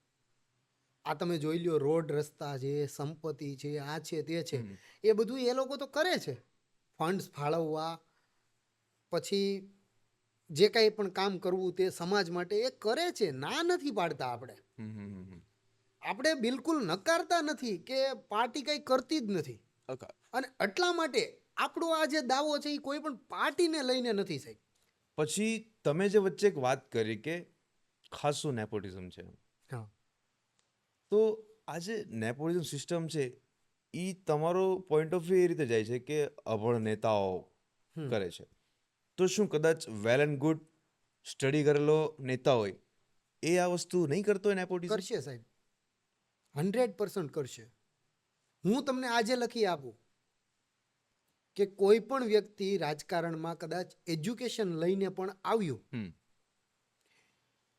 આ તમે જોઈ લ્યો, રોડ રસ્તા છે, સંપત્તિ છે, આ છે તે છે, એ બધું એ લોકો તો કરે છે. ફંડ્સ ફાળવવા, પછી જે કાંઈ પણ કામ કરવું તે સમાજ માટે એ કરે છે. ના નથી પાડતા આપણે. આપણે બિલકુલ નકારતા નથી કે પાર્ટી કંઈ કરતી જ નથી. અને એટલા માટે આપણો આ જે દાવો છે એ કોઈ પણ પાર્ટીને લઈને નથી સાહેબ. પછી તમે જે વચ્ચે એક વાત કરી કે ખાસું નેપોટિઝમ છે, હા. તો આ જે નેપોટિઝમ સિસ્ટમ છે એ તમારો પોઈન્ટ ઓફ વ્યૂ એ રીતે જાય છે કે અભણ નેતાઓ કરે છે. તો શું કદાચ વેલ એન્ડ ગુડ સ્ટડી કરેલો નેતા હોય એ આ વસ્તુ નહીં કરતો હોય નેપોટિઝમ? કરશે સાહેબ, 100% કરશે. હું તમને આજે લખી આપું કે કોઈ પણ વ્યક્તિ રાજકારણમાં કદાચ એજ્યુકેશન લઈને પણ આવ્યું,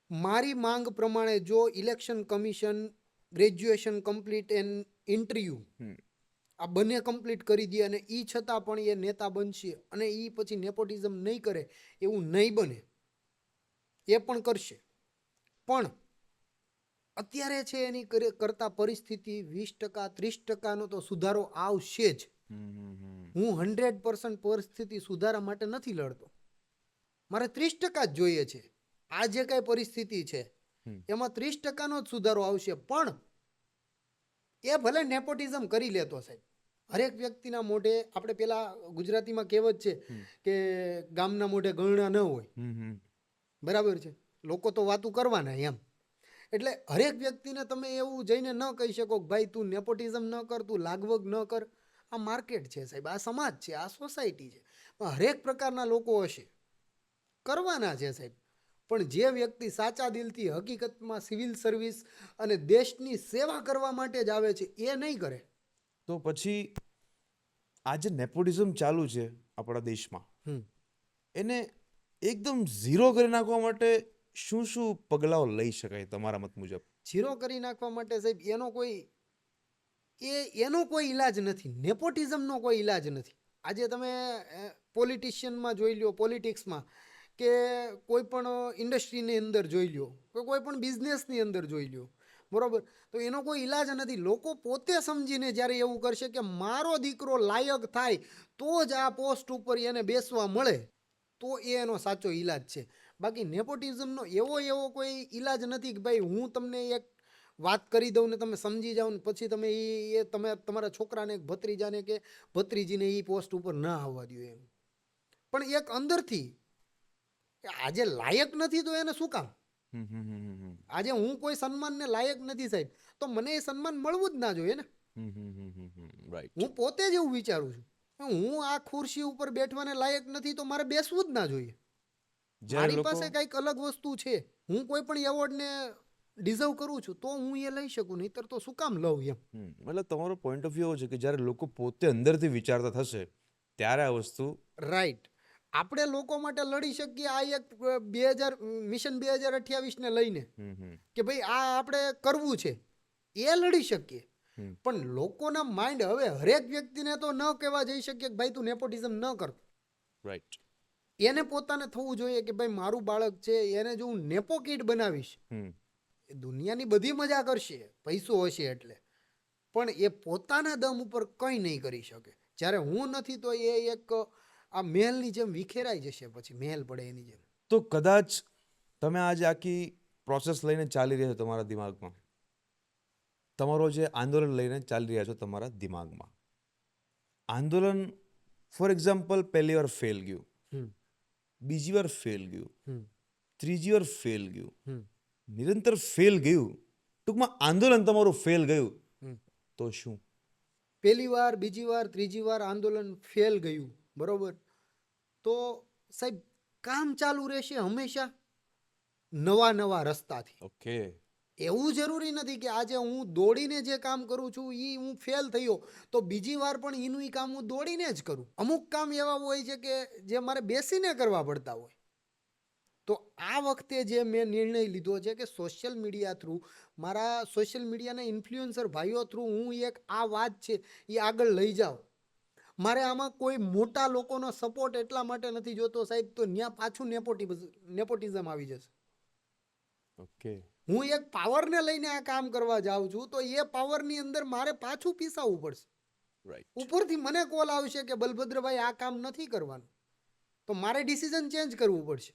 મારી માંગ પ્રમાણે જો election commission graduation complete and interview આ બંને કમ્પ્લીટ કરી દે અને એ છતાં પણ એ નેતા બનશે અને એ પછી નેપોટિઝમ નહીં કરે એવું નહીં બને. એ પણ કરશે. પણ અત્યારે છે એની કરતા પરિસ્થિતિ 20% 30% તો સુધારો આવશે જ. હું 100% પરિસ્થિતિ સુધારા માટે નથી લડતો. મારે 30% જ જોઈએ છે. આ જે કાંઈ પરિસ્થિતિ છે એમાં 30%નો જ સુધારો આવશે. પણ એ ભલે નેપોટિઝમ કરી લેતો સાહેબ. હરેક વ્યક્તિના મોઢે, આપણે પેલા ગુજરાતીમાં કહેવત છે કે ગામના મોઢે ગણના ન હોય. બરાબર છે. લોકો તો વાતું કરવાના એમ. એટલે હરેક વ્યક્તિને તમે એવું જઈને ન કહી શકો કે ભાઈ તું નેપોટિઝમ ન કર, તું લાગવગ ન કર. આ માર્કેટ છે સાહેબ, આ સમાજ છે, આ સોસાયટી છે. પણ હરેક પ્રકારના લોકો હશે, કરવાના છે સાહેબ. પણ જે વ્યક્તિ સાચા દિલથી હકીકતમાં સિવિલ સર્વિસ અને દેશની સેવા કરવા માટે જ આવે છે એ નહીં કરે. તો પછી આ જે નેપોટિઝમ ચાલુ છે આપણા દેશમાં, એને એકદમ ઝીરો કરી નાખવા માટે શું શું પગલાઓ લઈ શકાય તમારા મત મુજબ? ઝીરો કરી નાખવા માટે સાહેબ એનો કોઈ ઈલાજ નથી. નેપોટિઝમનો કોઈ ઈલાજ નથી. આજે તમે પોલિટિશિયનમાં જોઈ લો, પોલિટિક્સમાં, કે કોઈ પણ ઇન્ડસ્ટ્રીની અંદર જોઈ લો, કે કોઈ પણ બિઝનેસની અંદર જોઈ લો, બરાબર, તો એનો કોઈ ઈલાજ નથી. લોકો પોતે સમજીને જ્યારે એવું કરશે કે મારો દીકરો લાયક થાય તો જ આ પોસ્ટ ઉપર એને બેસવા મળે, તો એનો સાચો ઈલાજ છે. બાકી નેપોટિઝમનો એવો કોઈ ઈલાજ નથી કે ભાઈ હું તમને એક વાત કરી દઉં ને તમે સમજી જાઓ ને પછી તમે તમે તમારા છોકરાને, ભત્રીજાને કે ભત્રીજીને એ પોસ્ટ ઉપર ના આવવા દો એમ. પણ એક અંદરથી આજે લાયક નથી તો એને શું કામ? આજે હું કોઈ સન્માનને લાયક નથી સાહેબ, તો મને એ સન્માન મળવું જ ના જોઈએ ને. હું પોતે જ એવું વિચારું છું. હું આ ખુરશી ઉપર બેઠવાને લાયક નથી તો મારે બેસવું જ ના જોઈએ. મારી પાસે કંઈક અલગ વસ્તુ છે, હું કોઈ પણ એવોર્ડને ડિઝર્વ કરું છું તો હું એ લઈ શકું, નહીંતર તો શું કામ લઉં એમ. મતલબ તમારો પોઈન્ટ ઓફ વ્યૂ એવો છે કે જ્યારે લોકો પોતે અંદરથી વિચારતા થશે ત્યારે આ વસ્તુ રાઈટ. આપણે લોકો માટે લડી શકીએ આ એક 2000 મિશન 2028 ને લઈને કે ભાઈ આ આપણે કરવું છે એ લડી શકીએ. પણ લોકોના માઇન્ડ હવે હરેક વ્યક્તિને તો ન કહેવા જઈ શકીએ કે ભાઈ તું નેપોટિઝમ ન કર. રાઈટ. એને પોતાને થવું જોઈએ કે ભાઈ મારું બાળક છે એને જો હું નેપો કિડ બનાવીશ એ દુનિયાની બધી મજા કરશે પૈસો હશે એટલે, પણ એ પોતાના દમ ઉપર કંઈ નહીં કરી શકે. જ્યારે હું નથી તો એ એક આ મહેલની જેમ વિખેરાઈ જશે, પછી મહેલ પડે એની જેમ. તો કદાચ તમે આજે આખી પ્રોસેસ લઈને ચાલી રહ્યા છો તમારા દિમાગમાં, તમારો જે આંદોલન લઈને ચાલી રહ્યા છો તમારા દિમાગમાં, આંદોલન ફોર એક્ઝામ્પલ પહેલી વાર ફેલ ગયું, બીજી વાર ફેલ ગયું, ત્રીજી વાર ફેલ ગયું, નિરંતર ફેલ ગયું, ટૂંકમાં આંદોલન તમારું ફેલ ગયું, તો શું? પહેલી વાર, બીજી વાર, ત્રીજી વાર આંદોલન ફેલ ગયું, બરોબર, તો સાહેબ કામ ચાલુ રહેશે હંમેશા નવા રસ્તાથી. ઓકે. એવું જરૂરી નથી કે આજે હું દોડીને જે કામ કરું છું એ હું ફેલ થયો તો બીજી વાર પણ એનું કામ હું દોડીને જ કરું. અમુક કામ એવા હોય છે કે જે મારે બેસીને કરવા પડતા હોય. તો આ વખતે જે મેં નિર્ણય લીધો છે કે સોશિયલ મીડિયા થ્રુ, મારા સોશિયલ મીડિયાના ઇન્ફ્લુએન્સર ભાઈઓ થ્રુ હું એક આ વાત છે એ આગળ લઈ જાઉં. મારે આમાં કોઈ મોટા લોકોનો સપોર્ટ એટલા માટે નથી જોતો સાહેબ, તો ત્યાં પાછું નેપોટિઝમ આવી જશે. ઓકે. હું એક પાવરને લઈને આ કામ કરવા જાઉં છું તો એ પાવરની અંદર મારે પાછું પીસાવવું પડશે. રાઈટ. ઉપરથી મને કોલ આવશે કે બલભદ્રભાઈ આ કામ નથી કરવાનું, તો મારે ડિસિઝન ચેન્જ કરવું પડશે.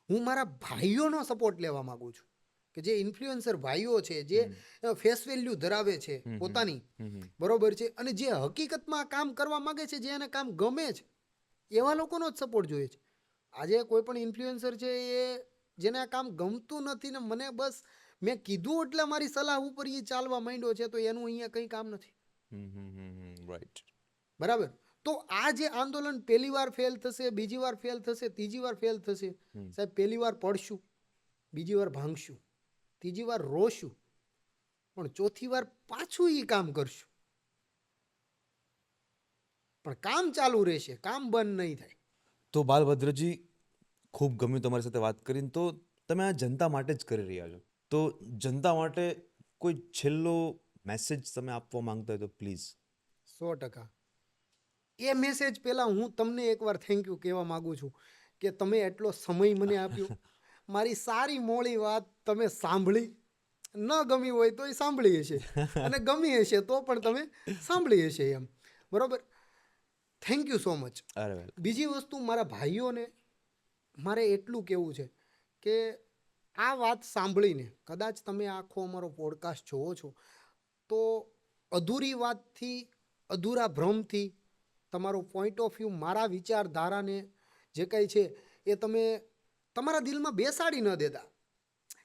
હું મારા ભાઈઓનો સપોર્ટ લેવા માંગુ છું કે જે ઇન્ફ્લુએન્સર ભાઈઓ છે, જે ફેસ વેલ્યુ ધરાવે છે પોતાની, બરોબર છે, અને જે હકીકતમાં આ કામ કરવા માંગે છે, જે એને કામ ગમે છે, એવા લોકોનો જ સપોર્ટ જોઈએ છે. આજે કોઈ પણ ઇન્ફ્લુએન્સર છે એ જેને આ કામ ગમતું નથી ને મને બસ મેં કીધું એટલે મારી સલાહ ઉપર એ ચાલવા માંડ્યો છે, તો એનું અહીંયા કંઈ કામ નથી. રાઈટ. બરાબર. તો આ જે આંદોલન પહેલી વાર ફેલ થશે, બીજી વાર ફેલ થશે, ત્રીજી વાર ફેલ થશે. સાહેબ પહેલી વાર પડશું, બીજી વાર ભાંગશું, ત્રીજી વાર રોશું, પણ ચોથી વાર પાછું એ કામ કરશું. પણ કામ ચાલુ રહેશે, કામ બંધ નહીં થાય. તો બાલભદ્રજી, ખૂબ ગમ્યું તમારી સાથે વાત કરીને. તો તમે આ જનતા માટે જ કરી રહ્યા છો, તો જનતા માટે કોઈ છેલ્લો મેસેજ તમે આપવા માંગતા હોય તો પ્લીઝ. 100%. એ મેસેજ પહેલાં હું તમને એકવાર થેન્ક યુ કહેવા માગું છું કે તમે એટલો સમય મને આપ્યો, મારી સારી મોળી વાત તમે સાંભળી. ન ગમી હોય તો એ સાંભળી હશે અને ગમી હશે તો પણ તમે સાંભળી હશે એમ, બરોબર. Thank you so much. અરે વેલ. બીજી વસ્તુ, મારા ભાઈઓને મારે એટલું કહેવું છે કે આ વાત સાંભળીને કદાચ તમે આખો અમારો પોડકાસ્ટ જોવો છો તો અધૂરી વાતથી, અધૂરા ભ્રમથી તમારો પોઈન્ટ ઓફ વ્યૂ, મારા વિચારધારાને જે કંઈ છે એ તમે તમારા દિલમાં બેસાડી ન દેતા.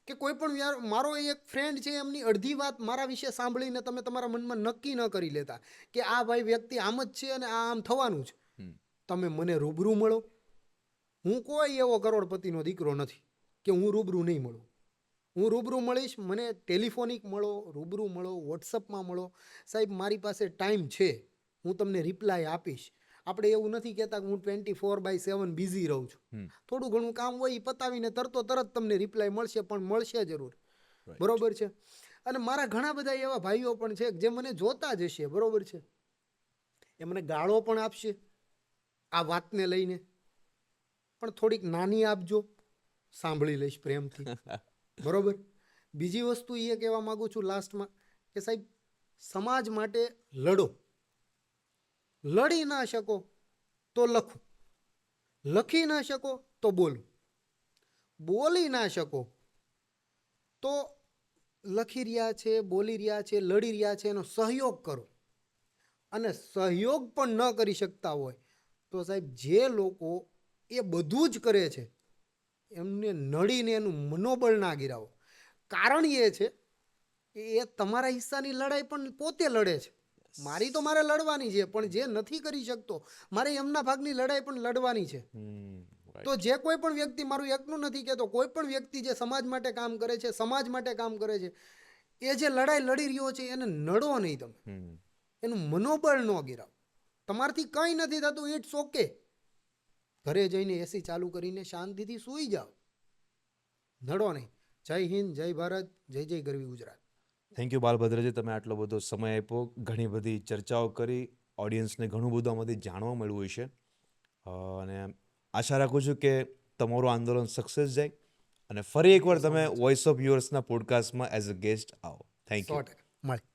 કે કોઈ પણ મારો એક ફ્રેન્ડ છે એમની અડધી વાત મારા વિશે સાંભળીને તમે તમારા મનમાં નક્કી ન કરી લેતા કે આ ભાઈ વ્યક્તિ આમ જ છે અને આ આમ થવાનું છે. તમે મને રૂબરૂ મળો. હું કોઈ એવો કરોડપતિનો દીકરો નથી કે હું રૂબરૂ નહીં મળું. હું રૂબરૂ મળીશ. મને ટેલિફોનિક મળો, રૂબરૂ મળો, વોટ્સઅપમાં મળો. સાહેબ મારી પાસે ટાઈમ છે, હું તમને રિપ્લાય આપીશ. આપણે એવું નથી કહેતા કે હું 24/7 બિઝી રહું છું. થોડું ઘણું કામ હોય એ પતાવીને તરત તમને રિપ્લાય મળશે, પણ મળશે જરૂર. બરોબર છે. અને મારા ઘણા બધા એવા ભાઈઓ પણ છે જે મને જોતા જ હશે, બરોબર છે, એ મને ગાળો પણ આપશે આ વાતને લઈને, પણ થોડીક નાની આપજો, સાંભળી લઈશ પ્રેમથી. બરોબર. બીજી વસ્તુ એ કહેવા માગું છું લાસ્ટમાં કે સાહેબ સમાજ માટે લડો. લડી ના શકો તો લખો, લખી ના શકો તો બોલો, બોલી ના શકો તો લખી રહ્યા છે, બોલી રહ્યા છે, લડી રહ્યા છે એનો સહયોગ કરો. અને સહયોગ પણ ન કરી શકતા હોય તો સાહેબ જે લોકો એ બધું જ કરે છે એમને નડીને એનું મનોબળ ના ગિરાવો. કારણ એ છે કે એ તમારા હિસ્સાની લડાઈ પણ પોતે લડે છે. મારી તો મારે લડવાની છે, પણ જે નથી કરી શકતો મારે એમના ભાગની લડાઈ પણ લડવાની છે. તો જે કોઈ પણ વ્યક્તિ, મારું એકનું નથી કહેતો, કોઈ પણ વ્યક્તિ જે સમાજ માટે કામ કરે છે, સમાજ માટે કામ કરે છે, એ જે લડાઈ લડી રહ્યો છે એને નડો નહીં તમે, એનું મનોબળ ન ગિરાવો. તમારથી કંઈ નથી થતું, ઇટ્સ ઓકે. ઘરે જઈને એસી ચાલુ કરીને શાંતિથી સૂઈ જાઓ, નડો નહીં. જય હિન્દ, જય ભારત, જય જય ગરવી ગુજરાત. થેન્ક યુ બાલભદ્રજી, તમે આટલો બધો સમય આપ્યો, ઘણી બધી ચર્ચાઓ કરી, ઓડિયન્સને ઘણું બધું આમાંથી જાણવા મળ્યું હશે. અને આશા રાખું છું કે તમારું આંદોલન સક્સેસ જાય અને ફરી એકવાર તમે વોઇસ ઓફ યુઅર્સના પોડકાસ્ટમાં એઝ અ ગેસ્ટ આવો. Thank you. 100% મળે.